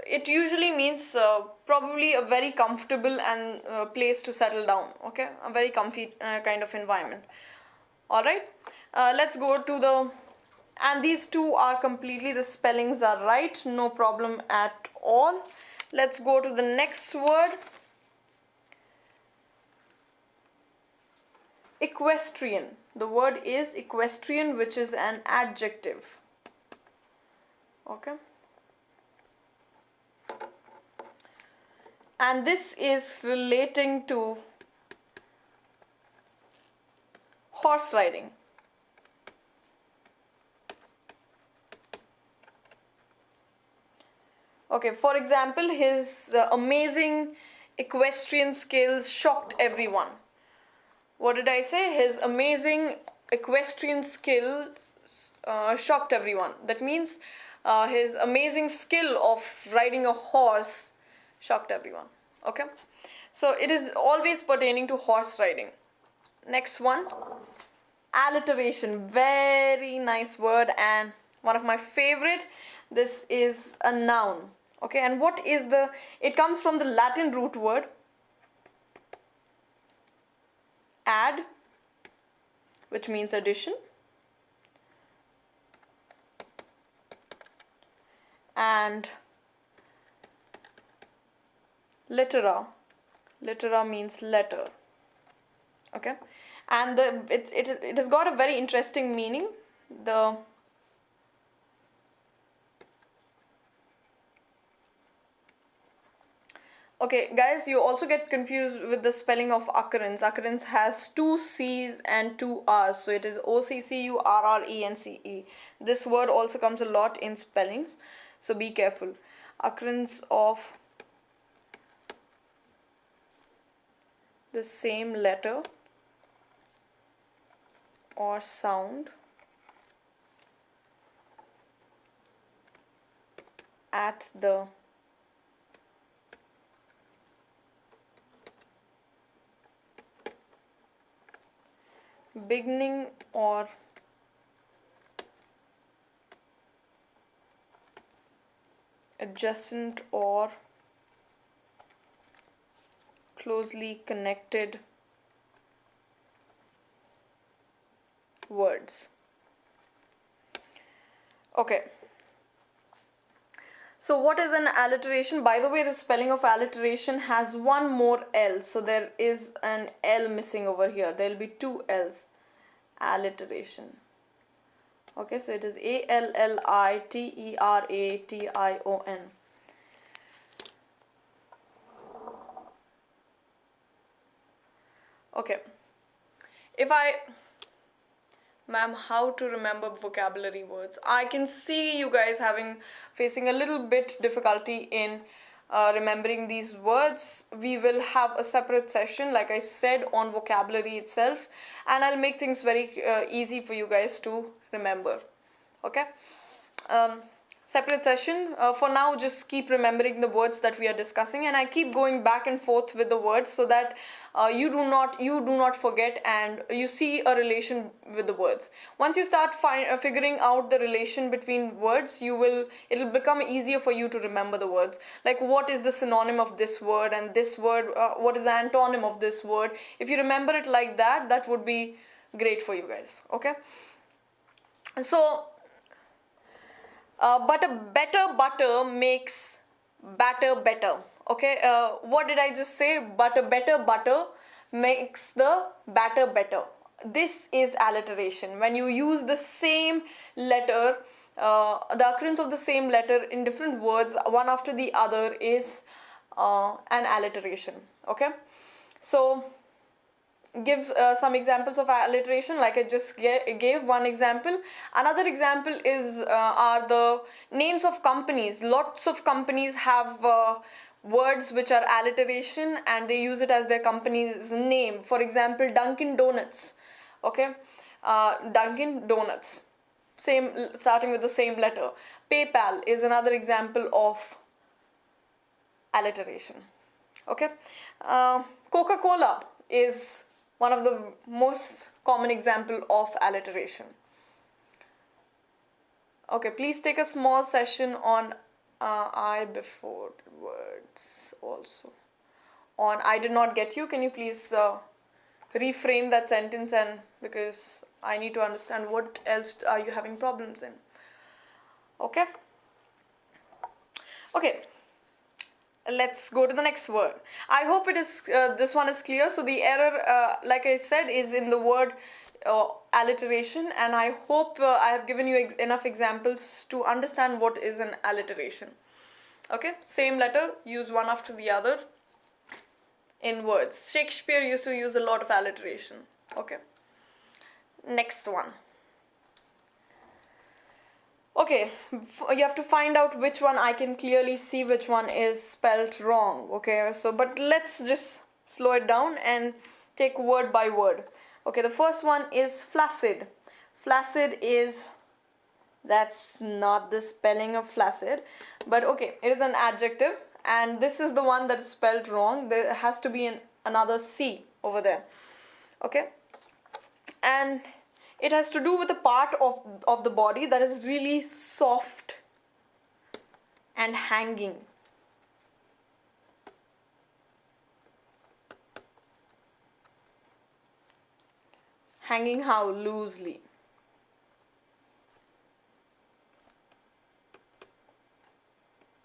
it usually means probably a very comfortable and place to settle down. Okay, a very comfy kind of environment. All right, let's go to the, and these two are completely, the spellings are right, no problem at all. Let's go to the next word. Equestrian. The word is equestrian, which is an adjective. Okay. And this is relating to horse riding. Okay, for example, his amazing equestrian skills shocked everyone. What did I say? His amazing equestrian skills shocked everyone. That means his amazing skill of riding a horse shocked everyone. Okay, so it is always pertaining to horse riding. Next one, alliteration. Very nice word and one of my favorite. This is a noun. Okay, and what is the, it comes from the Latin root word add, which means addition, and littera. Littera means letter. Okay, and it has got a very interesting meaning. Okay, guys, you also get confused with the spelling of occurrence. Occurrence has two C's and two R's, so it is OCCURRENCE. This word also comes a lot in spellings, so be careful. Occurrence of the same letter or sound at the beginning or adjacent or closely connected words. Okay. So what is an alliteration? By the way, the spelling of alliteration has one more L. So there is an L missing over here. There will be two L's. Alliteration. Okay, so it is ALLITERATION. Okay. Ma'am, how to remember vocabulary words? I can see you guys facing a little bit difficulty in remembering these words. We will have a separate session, like I said, on vocabulary itself, and I'll make things very easy for you guys to remember. Okay. Separate session. For now, just keep remembering the words that we are discussing, and I keep going back and forth with the words so that you do not forget and you see a relation with the words. Once you start figuring out the relation between words, it'll become easier for you to remember the words. Like, what is the synonym of this word and this word? What is the antonym of this word? If you remember it like that, that would be great for you guys. Okay. So. But a better butter makes batter better. Okay, what did I just say? But a better butter makes the batter better. This is alliteration. When you use the same letter, the occurrence of the same letter in different words, one after the other, is an alliteration. Okay, so give some examples of alliteration, like I just gave one example. Another example is are the names of companies. Lots of companies have words which are alliteration and they use it as their company's name. For example, Dunkin' Donuts. Okay, Dunkin' Donuts, same, starting with the same letter. PayPal is another example of alliteration. Okay, Coca-Cola is one of the most common example of alliteration. Okay, please take a small session on I before words also. On I did not get you, can you please reframe that sentence, and because I need to understand what else are you having problems in. Okay? Okay. Let's go to the next word. I hope it is this one is clear. So the error, like I said, is in the word alliteration, and I hope I have given you enough examples to understand what is an alliteration. Okay, same letter, use one after the other in words. Shakespeare used to use a lot of alliteration. Okay, next one. Okay, you have to find out which one. I can clearly see which one is spelled wrong. Okay, so but let's just slow it down and take word by word. Okay, the first one is flaccid. Flaccid is, that's not the spelling of flaccid, but okay, it is an adjective, and this is the one that is spelled wrong. There has to be another C over there. Okay, and it has to do with a part of the body that is really soft and hanging. Hanging how? Loosely.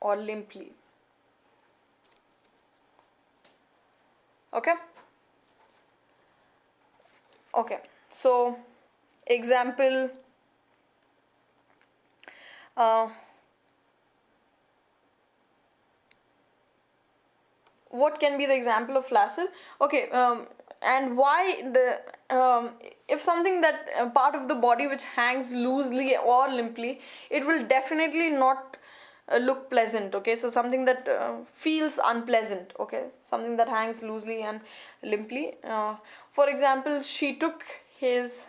Or limply. Okay? Okay, so example, what can be the example of flaccid? Okay, and why the if something that part of the body which hangs loosely or limply, it will definitely not look pleasant. Okay, so something that feels unpleasant. Okay, something that hangs loosely and limply. For example, she took his.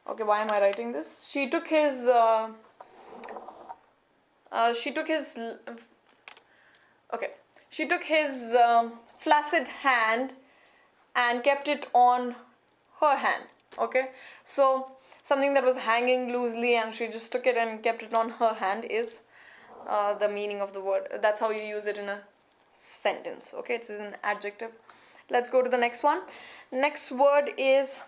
Okay, why am I writing this? She took his. Okay, she took his flaccid hand and kept it on her hand. Okay, so something that was hanging loosely and she just took it and kept it on her hand is the meaning of the word. That's how you use it in a sentence. Okay, it is an adjective. Let's go to the next one. Next word is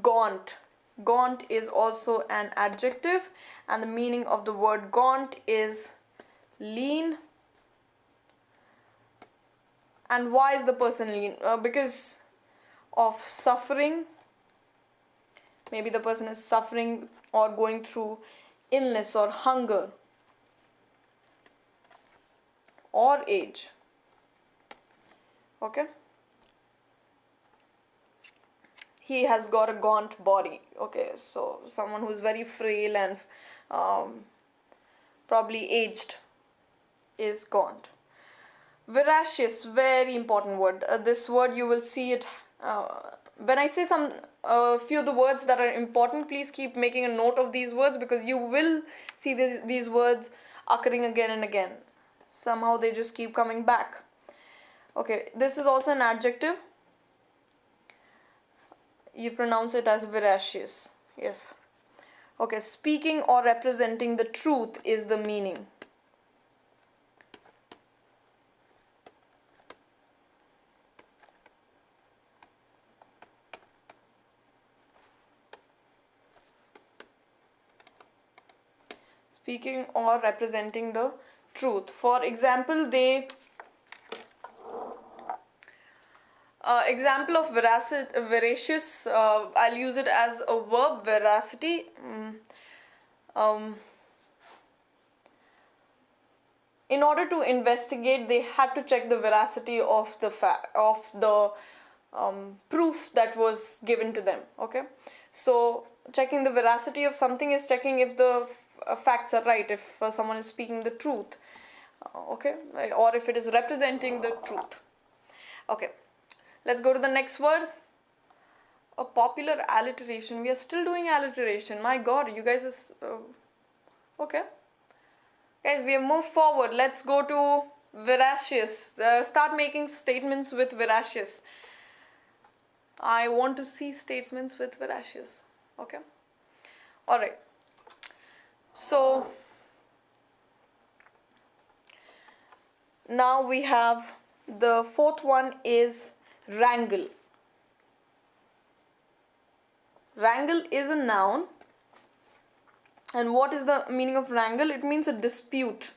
gaunt. Gaunt is also an adjective, and the meaning of the word gaunt is lean. And why is the person lean? Because of suffering. Maybe the person is suffering or going through illness or hunger or age. Okay? He has got a gaunt body. Okay, so someone who's very frail and probably aged is gaunt. Voracious, very important word. This word you will see it when I say few of the words that are important. Please keep making a note of these words, because you will see these words occurring again and again. Somehow they just keep coming back. Okay, this is also an adjective. You pronounce it as veracious. Yes. Okay, speaking or representing the truth is the meaning. Speaking or representing the truth. For example, example of veracious, I'll use it as a verb, veracity. in order to investigate, they had to check the veracity of the proof that was given to them. Okay, so checking the veracity of something is checking if the facts are right, if someone is speaking the truth, okay, or if it is representing the truth. Okay, let's go to the next word. A popular alliteration. We are still doing alliteration. My God, you guys is okay. Guys, we have moved forward. Let's go to veracious. Start making statements with veracious. I want to see statements with veracious. Okay. All right. So now we have the fourth one is wrangle. Wrangle is a noun. And what is the meaning of wrangle? It means a dispute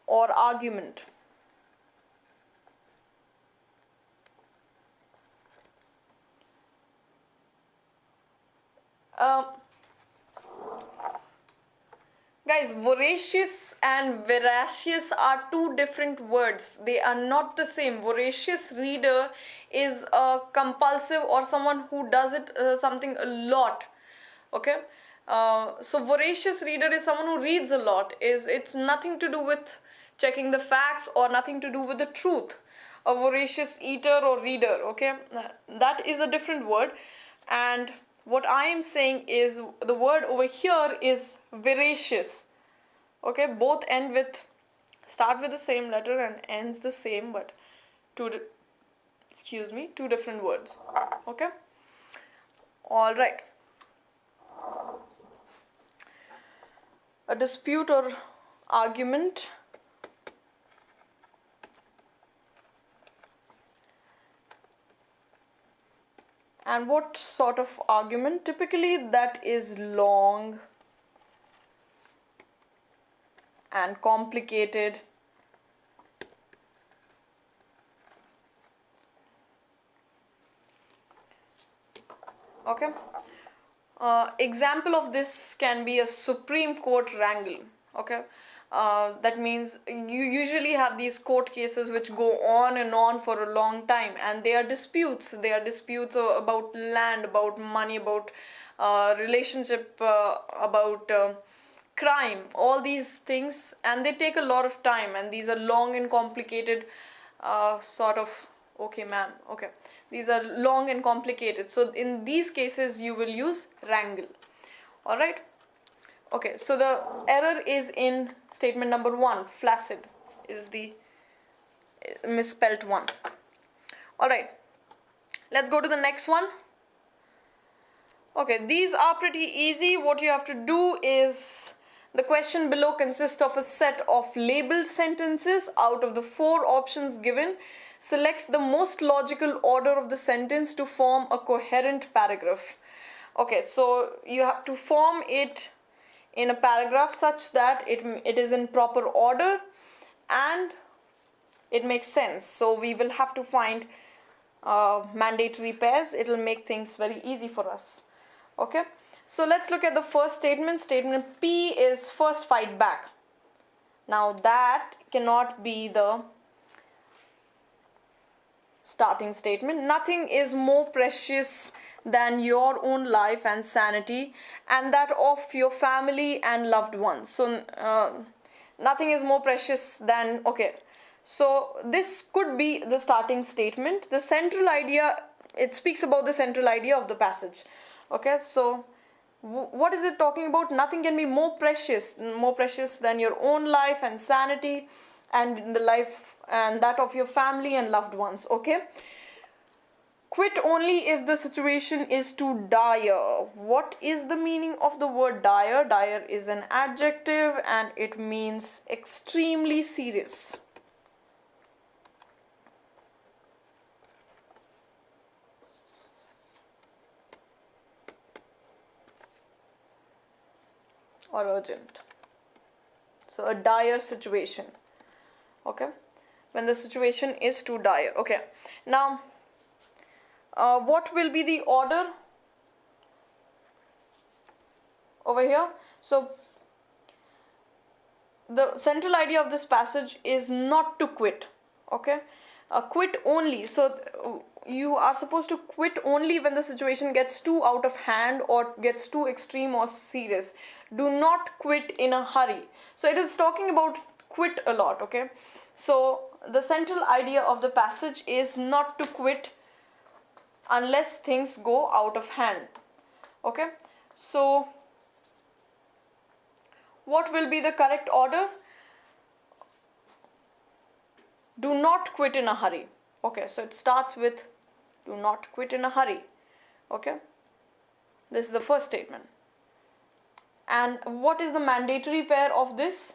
or argument. Guys, voracious and veracious are two different words. They are not the same. Voracious reader is a compulsive or someone who does it something a lot. Okay, so voracious reader is someone who reads a lot. It's nothing to do with checking the facts or nothing to do with the truth. A voracious eater or reader. Okay, that is a different word. And what I am saying is the word over here is veracious. Okay, both start with the same letter and ends the same, but two different words. Okay, all right. A dispute or argument. And what sort of argument? Typically that is long and complicated. Okay. Example of this can be a Supreme Court wrangle. Okay. That means you usually have these court cases which go on and on for a long time, and they are disputes. They are disputes about land, about money, about relationship, about crime, all these things, and they take a lot of time, and these are long and complicated sort of, okay ma'am, okay, these are long and complicated. So in these cases you will use wrangle. All right. Okay, so the error is in statement number 1. Flaccid is the misspelt one. All right, let's go to the next one. Okay, these are pretty easy. What you have to do is, the question below consists of a set of labeled sentences. Out of the 4 options given, select the most logical order of the sentence to form a coherent paragraph. Okay, so you have to form it in a paragraph such that it is in proper order and it makes sense. So we will have to find mandatory pairs. It will make things very easy for us. Okay, so let's look at the first statement. Statement P is first fight back. Now that cannot be the starting statement. Nothing is more precious than your own life and sanity and that of your family and loved ones. So nothing is more precious than, okay, so this could be the starting statement. The central idea, it speaks about the central idea of the passage. Okay, so what is it talking about? Nothing can be more precious than your own life and sanity and the life and that of your family and loved ones. Okay, quit only if the situation is too dire. What is the meaning of the word dire? Dire is an adjective and it means extremely serious. Or urgent. So a dire situation. Okay, when the situation is too dire. Okay, now what will be the order over here? So the central idea of this passage is not to quit. Okay, quit only. So you are supposed to quit only when the situation gets too out of hand or gets too extreme or serious. Do not quit in a hurry. So it is talking about quit a lot. Okay, so the central idea of the passage is not to quit unless things go out of hand. Okay, so what will be the correct order? Do not quit in a hurry. Okay, so it starts with do not quit in a hurry. Okay, this is the first statement. And what is the mandatory pair of this?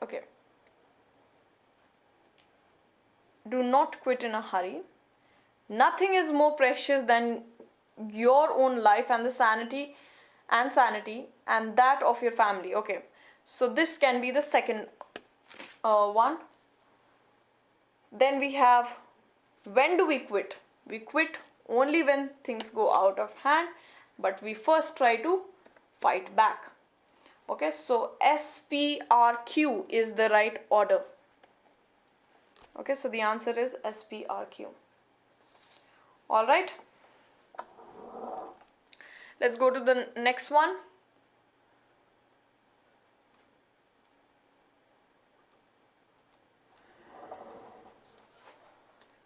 Okay, do not quit in a hurry. Nothing is more precious than your own life and the sanity and that of your family. Okay, so this can be the second one. Then we have, when do we quit? We quit only when things go out of hand, but we first try to fight back. Okay, so SPRQ is the right order. Okay, so the answer is SPRQ. All right, let's go to the next one.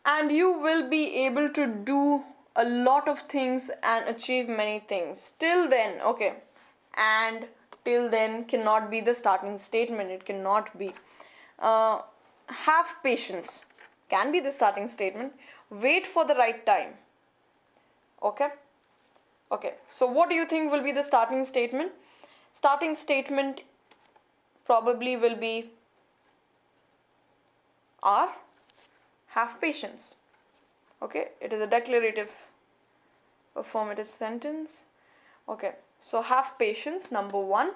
And you will be able to do a lot of things and achieve many things. Till then, okay, and till then cannot be the starting statement. It cannot be. Have patience can be the starting statement. Wait for the right time. Okay. Okay. So what do you think will be the starting statement? Starting statement probably will be are. Have patience. Okay, it is a declarative affirmative sentence. Okay, so have patience, number one.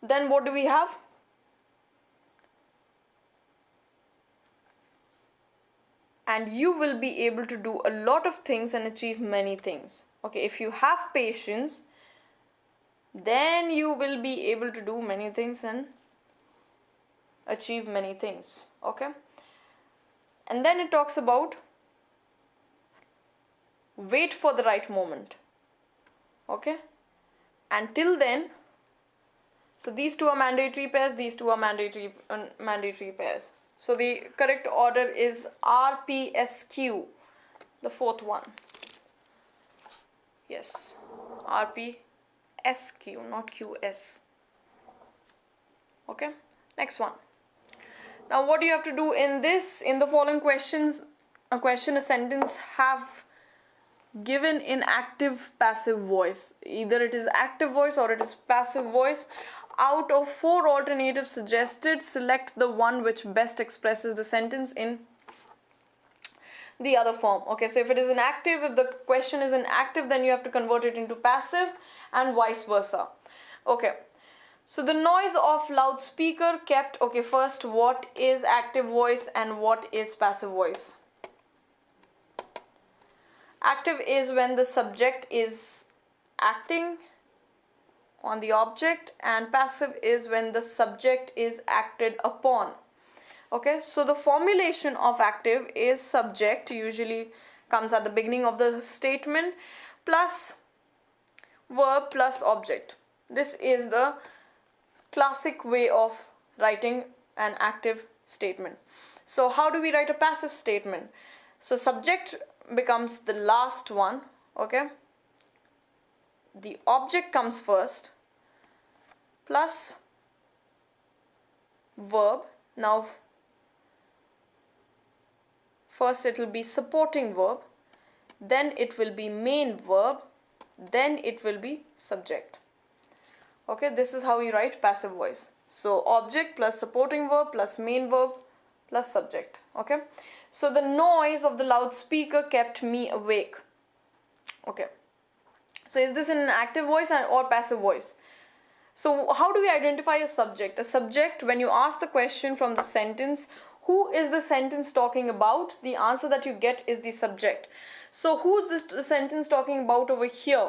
Then what do we have? And you will be able to do a lot of things and achieve many things. Okay, if you have patience, then you will be able to do many things and achieve many things. Okay. And then it talks about wait for the right moment. Okay. Until then, so these two are mandatory pairs, these two are mandatory pairs. So the correct order is RPSQ, the fourth one. Yes, RPSQ, not QS. Okay, next one. Now what do you have to do in this? In the following questions, a sentence have given in active passive voice. Either it is active voice or it is passive voice. Out of 4 alternatives suggested, select the one which best expresses the sentence in the other form. Okay, so if it is an active, if the question is an active, then you have to convert it into passive and vice versa. Okay. So the noise of loudspeaker kept, okay, first what is active voice and what is passive voice? Active is when the subject is acting on the object, and passive is when the subject is acted upon. Okay, so the formulation of active is subject, usually comes at the beginning of the statement, plus verb plus object. This is the classic way of writing an active statement. So how do we write a passive statement? So subject becomes the last one. Okay, the object comes first plus verb. Now first it will be supporting verb, then it will be main verb, then it will be subject. Okay, this is how you write passive voice. So object plus supporting verb plus main verb plus subject. Okay, so the noise of the loudspeaker kept me awake. Okay, so is this in an active voice or passive voice? So how do we identify a subject? A subject, when you ask the question from the sentence, who is the sentence talking about? The answer that you get is the subject. So who's this sentence talking about over here?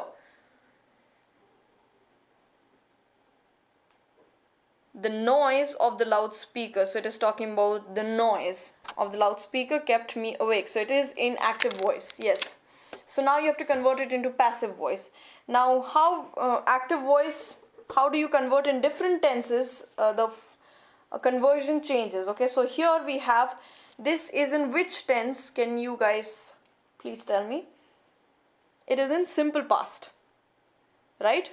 the noise of the loudspeaker. So it is talking about the noise of the loudspeaker kept me awake. So it is in active voice, yes. So now you have to convert it into passive voice. Now how active voice, how do you convert in different tenses? The conversion changes. Okay, so here we have, this is in which tense? Can you guys please tell me? It is in simple past, right?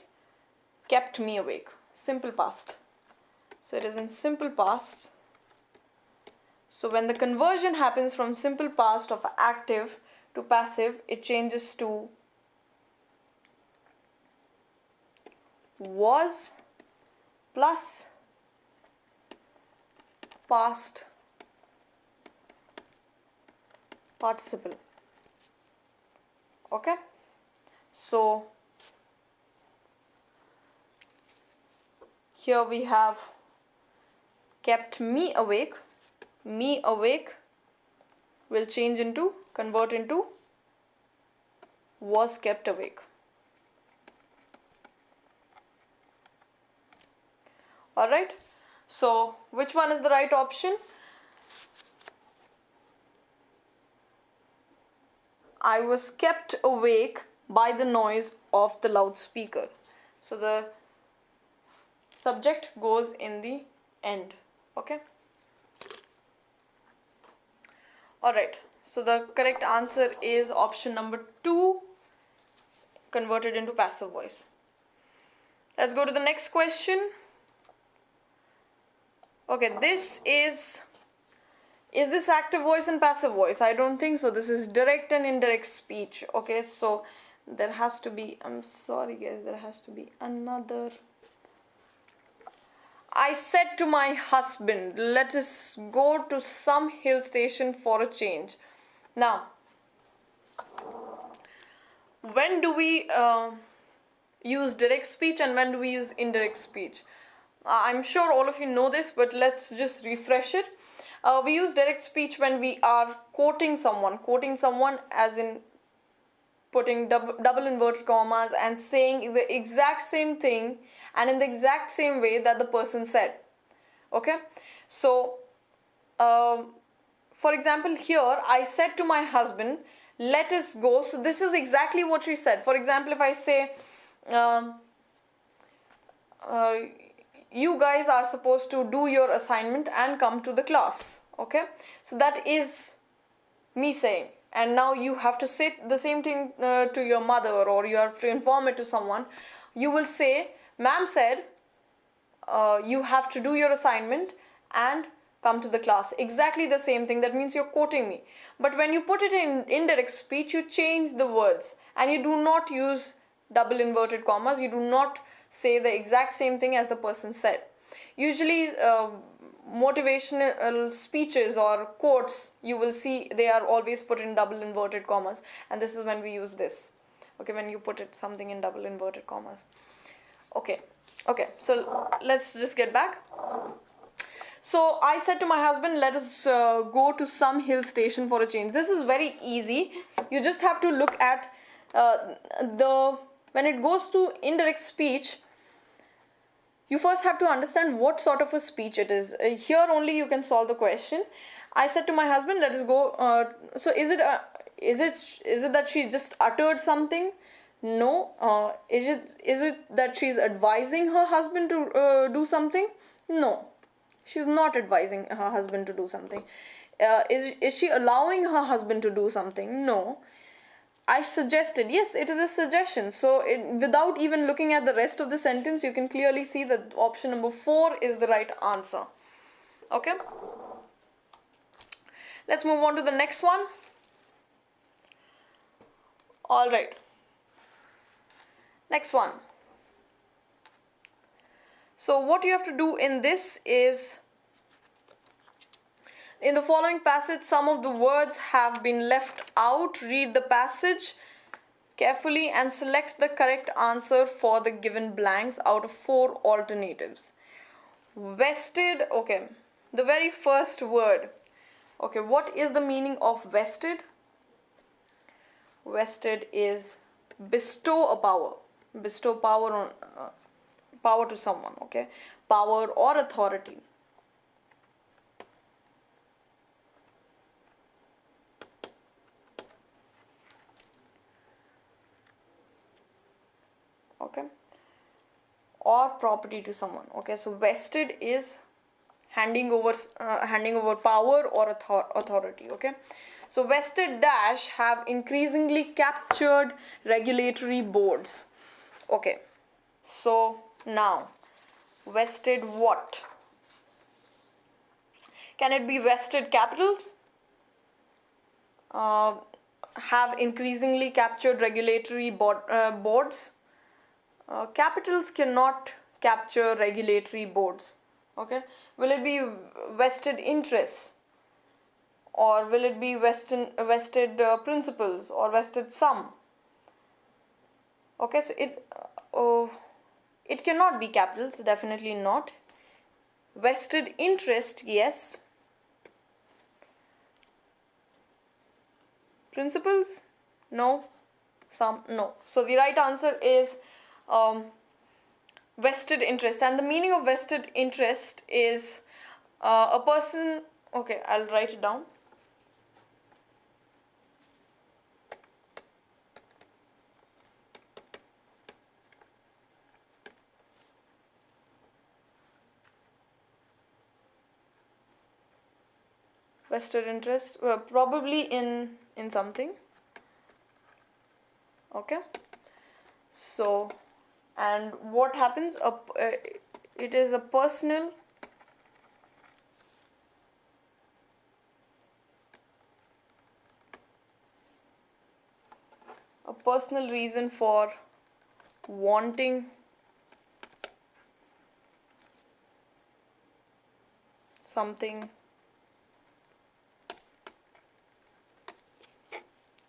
Kept me awake, simple past. So it is in simple past. So when the conversion happens from simple past of active to passive, it changes to was plus past participle. Okay, so here we have kept me awake. Me awake will change into, convert into was kept awake. Alright, so which one is the right option? I was kept awake by the noise of the loudspeaker. So the subject goes in the end. Okay. Alright, so the correct answer is option number 2, converted into passive voice. Let's go to the next question. Okay, this is this active voice and passive voice? I don't think so. This is direct and indirect speech. Okay, so there has to be, I'm sorry guys, there has to be another. I said to my husband, let us go to some hill station for a change. Now, when do we use direct speech and when do we use indirect speech? I'm sure all of you know this, but let's just refresh it. We use direct speech when we are quoting someone as in putting double inverted commas and saying the exact same thing and in the exact same way that the person said. Okay, so for example, here I said to my husband, let us go. So this is exactly what she said. For example, if I say you guys are supposed to do your assignment and come to the class. Okay, so that is me saying, and now you have to say the same thing to your mother, or you have to inform it to someone. You will say, ma'am said you have to do your assignment and come to the class. Exactly the same thing. That means you're quoting me. But when you put it in indirect speech, you change the words and you do not use double inverted commas. You do not say the exact same thing as the person said. Usually motivational speeches or quotes, you will see they are always put in double inverted commas, and this is when we use this. Okay, when you put it something in double inverted commas. Okay, so let's just get back. So I said to my husband, let us go to some hill station for a change. This is very easy. You just have to look at when it goes to indirect speech, you first have to understand what sort of a speech it is. Here only you can solve the question. I said to my husband, let us go. So is it that she just uttered something? No. Is it that she's advising her husband to do something? No. She's not advising her husband to do something. Is she allowing her husband to do something? No. I suggested. Yes, it is a suggestion. So without even looking at the rest of the sentence, you can clearly see that option number 4 is the right answer. Okay. Let's move on to the next one. All right. Next one. So what you have to do in this is, in the following passage, some of the words have been left out. Read the passage carefully and select the correct answer for the given blanks out of 4 alternatives. Vested, okay, the very first word. Okay, what is the meaning of vested? Vested is bestow a power. Bestow power on power to someone. Okay, power or authority. Okay, or property to someone. Okay, so vested is handing over power or authority. Okay, so vested dash have increasingly captured regulatory boards. Okay, so now vested what? Can it be vested capitals? Have increasingly captured regulatory boards? Capitals cannot capture regulatory boards. Okay, will it be vested interests, or will it be vested principles or vested sum? Okay, so it cannot be capitals, definitely not. Vested interest, yes. Principles, no. Sum, no. So the right answer is vested interest, and the meaning of vested interest is a person. Okay, I'll write it down. Vested interest, probably in something. Okay, so, and what happens? It is a personal reason for wanting something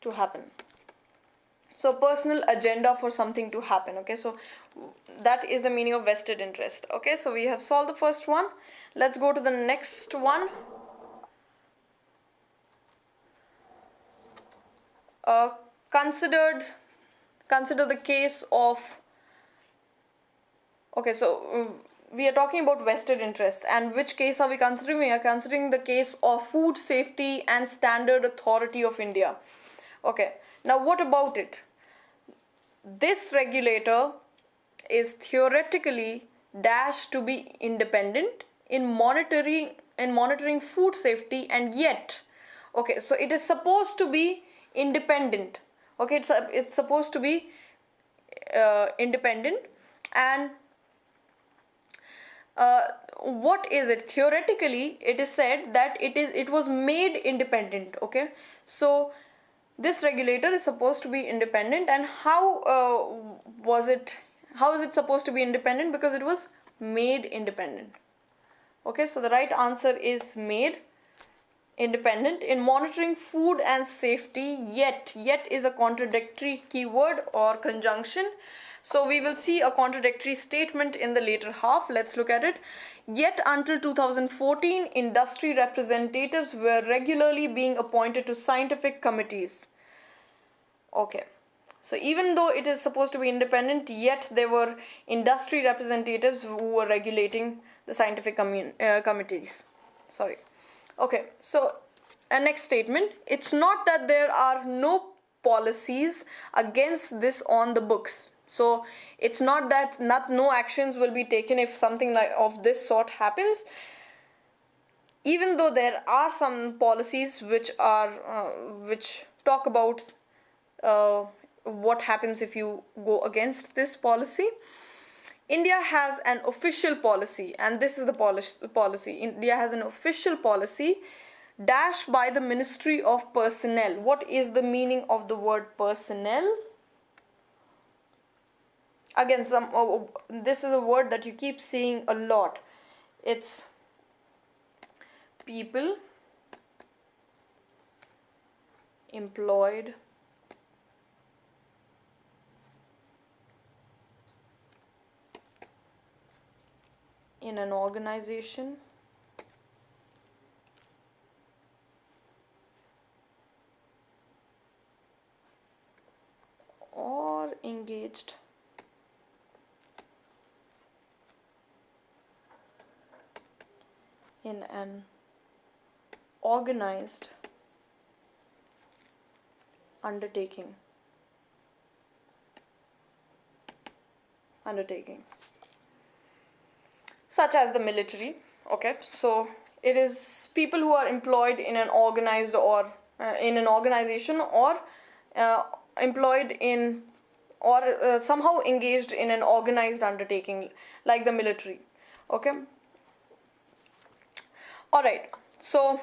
to happen. So personal agenda for something to happen. Okay, so that is the meaning of vested interest. Okay, so we have solved the first one. Let's go to the next one. Consider the case of. Okay, so we are talking about vested interest, and which case are we considering? We are considering the case of Food Safety and Standard Authority of India. Okay, now what about it? This regulator is theoretically dash to be independent in monitoring food safety, and yet, okay, so it is supposed to be independent. Okay, it's supposed to be independent, and what is it? Theoretically, it is said that it was made independent. Okay, so this regulator is supposed to be independent, and how is it supposed to be independent? Because it was made independent. Okay, so the right answer is made independent in monitoring food and safety, yet is a contradictory keyword or conjunction. So we will see a contradictory statement in the later half. Let's look at it. Yet until 2014, industry representatives were regularly being appointed to scientific committees. Okay, so even though it is supposed to be independent, yet there were industry representatives who were regulating the scientific committees. Sorry. Okay, so next statement. It's not that there are no policies against this on the books. So it's not that no actions will be taken if something like of this sort happens. Even though there are some policies which talk about what happens if you go against this policy. India has an official policy, and this is the policy. India has an official policy dash by the Ministry of Personnel. What is the meaning of the word personnel? Again, this is a word that you keep seeing a lot. It's people employed in an organization or engaged in an organized undertakings, such as the military. Okay, so it is people who are employed in an organized or in an organization, or employed in, or somehow engaged in an organized undertaking like the military. Okay, all right, so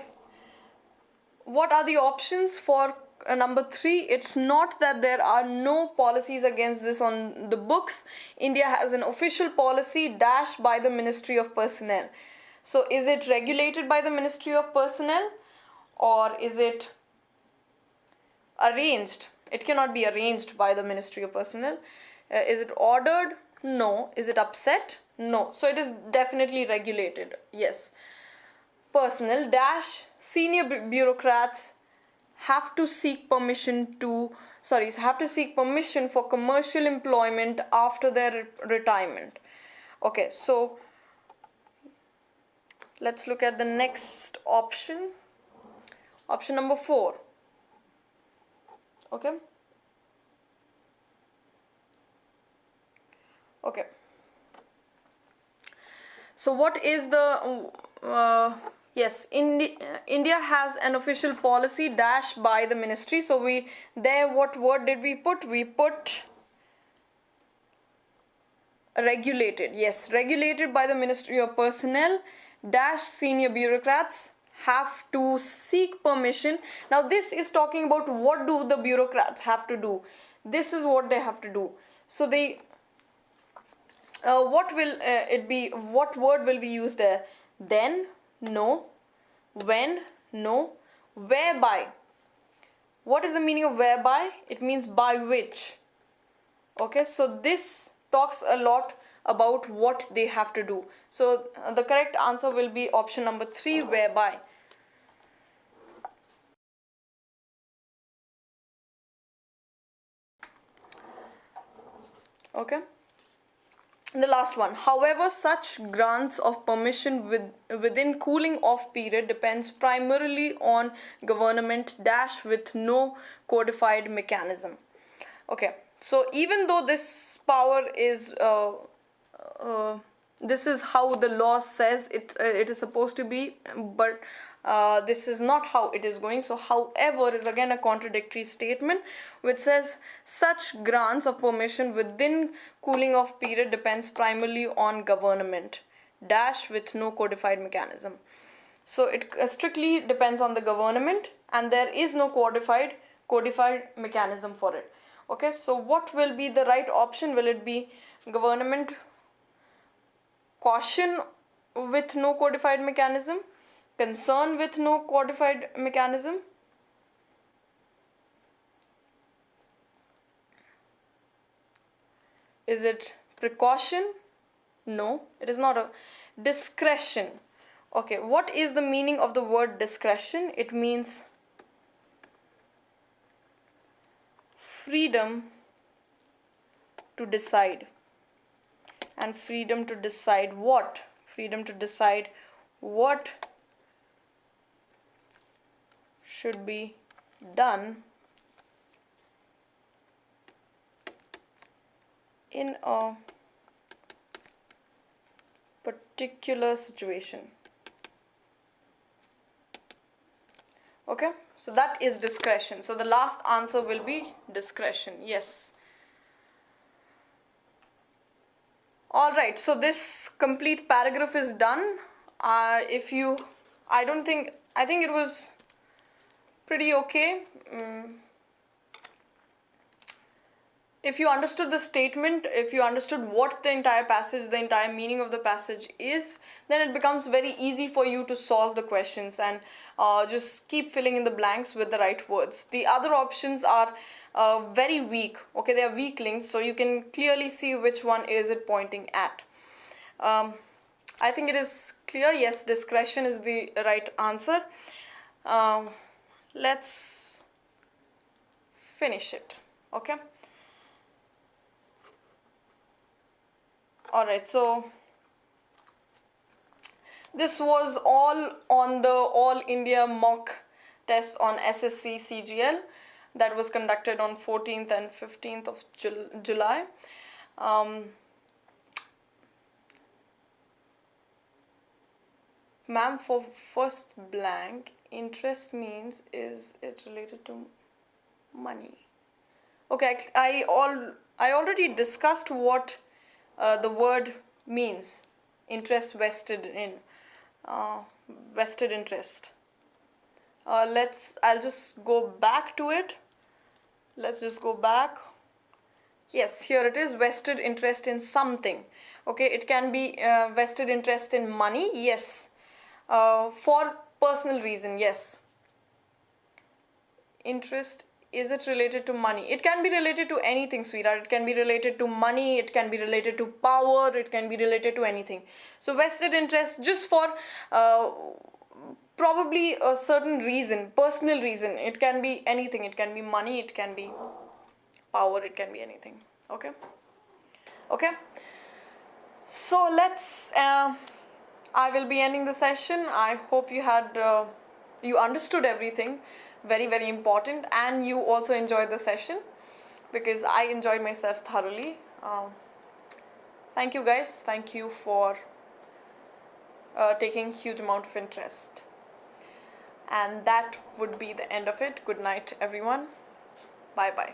what are the options for number 3? It's not that there are no policies against this on the books. India has an official policy dash by the Ministry of Personnel. So is it regulated by the Ministry of Personnel, or is it arranged? It cannot be arranged by the Ministry of Personnel. Is it ordered? No. Is it upset? No. So it is definitely regulated. Yes. Personnel dash senior bureaucrats have to seek permission for commercial employment after their retirement. Okay, so let's look at the next option. Option number 4. Okay. Okay. So what is the yes, India has an official policy dash by the ministry. So what word did we put? We put regulated. Yes, regulated by the Ministry of Personnel dash senior bureaucrats have to seek permission. Now this is talking about what do the bureaucrats have to do. This is what they have to do. So they what will it be? What word will be used there? Then, no. When, no. Whereby. What is the meaning of whereby? It means by which. Okay, so this talks a lot about what they have to do. So the correct answer will be option number 3, whereby. Okay. The last one. However, such grants of permission within cooling off period depends primarily on government dash with no codified mechanism. Okay, so even though this power is this is how the law says it is supposed to be, but this is not how it is going. So however is again a contradictory statement which says such grants of permission within cooling off period depends primarily on government dash with no codified mechanism. So it strictly depends on the government and there is no codified mechanism for it. Okay, so what will be the right option? Will it be government caution with no codified mechanism, concern with no codified mechanism? Is it precaution? No, it is not. A discretion. Okay, what is the meaning of the word discretion? It means freedom to decide. And freedom to decide what? Freedom to decide what should be done in a particular situation. Okay, so that is discretion. So the last answer will be discretion. Yes. All right, so this complete paragraph is done. I think it was pretty okay. If you understood the statement, if you understood what the entire meaning of the passage is, then it becomes very easy for you to solve the questions and just keep filling in the blanks with the right words. The other options are very weak. Okay, they are weak links, so you can clearly see which one is it pointing at. I think it is clear. Yes, discretion is the right answer. Let's finish it. Okay. All right, so This was all on the All India mock test on SSC CGL that was conducted on 14th and 15th of July. Ma'am, for first blank, interest means, is it related to money? Okay, I already discussed what the word means. Interest vested in, vested interest. I'll just go back to it. Let's just go back. Yes, here it is, vested interest in something. Okay, it can be vested interest in money, yes. For personal reason, yes. Interest, is it related to money? It can be related to anything, sweetheart. It can be related to money, it can be related to power, it can be related to anything. So vested interest, just for probably a certain reason, personal reason. It can be anything. It can be money, it can be power, it can be anything. Okay? Okay? So let's, I will be ending the session. I hope you had, you understood everything. Very, very important. And you also enjoyed the session, because I enjoyed myself thoroughly. Thank you guys. Thank you for taking huge amount of interest. And that would be the end of it. Good night, everyone. Bye-bye.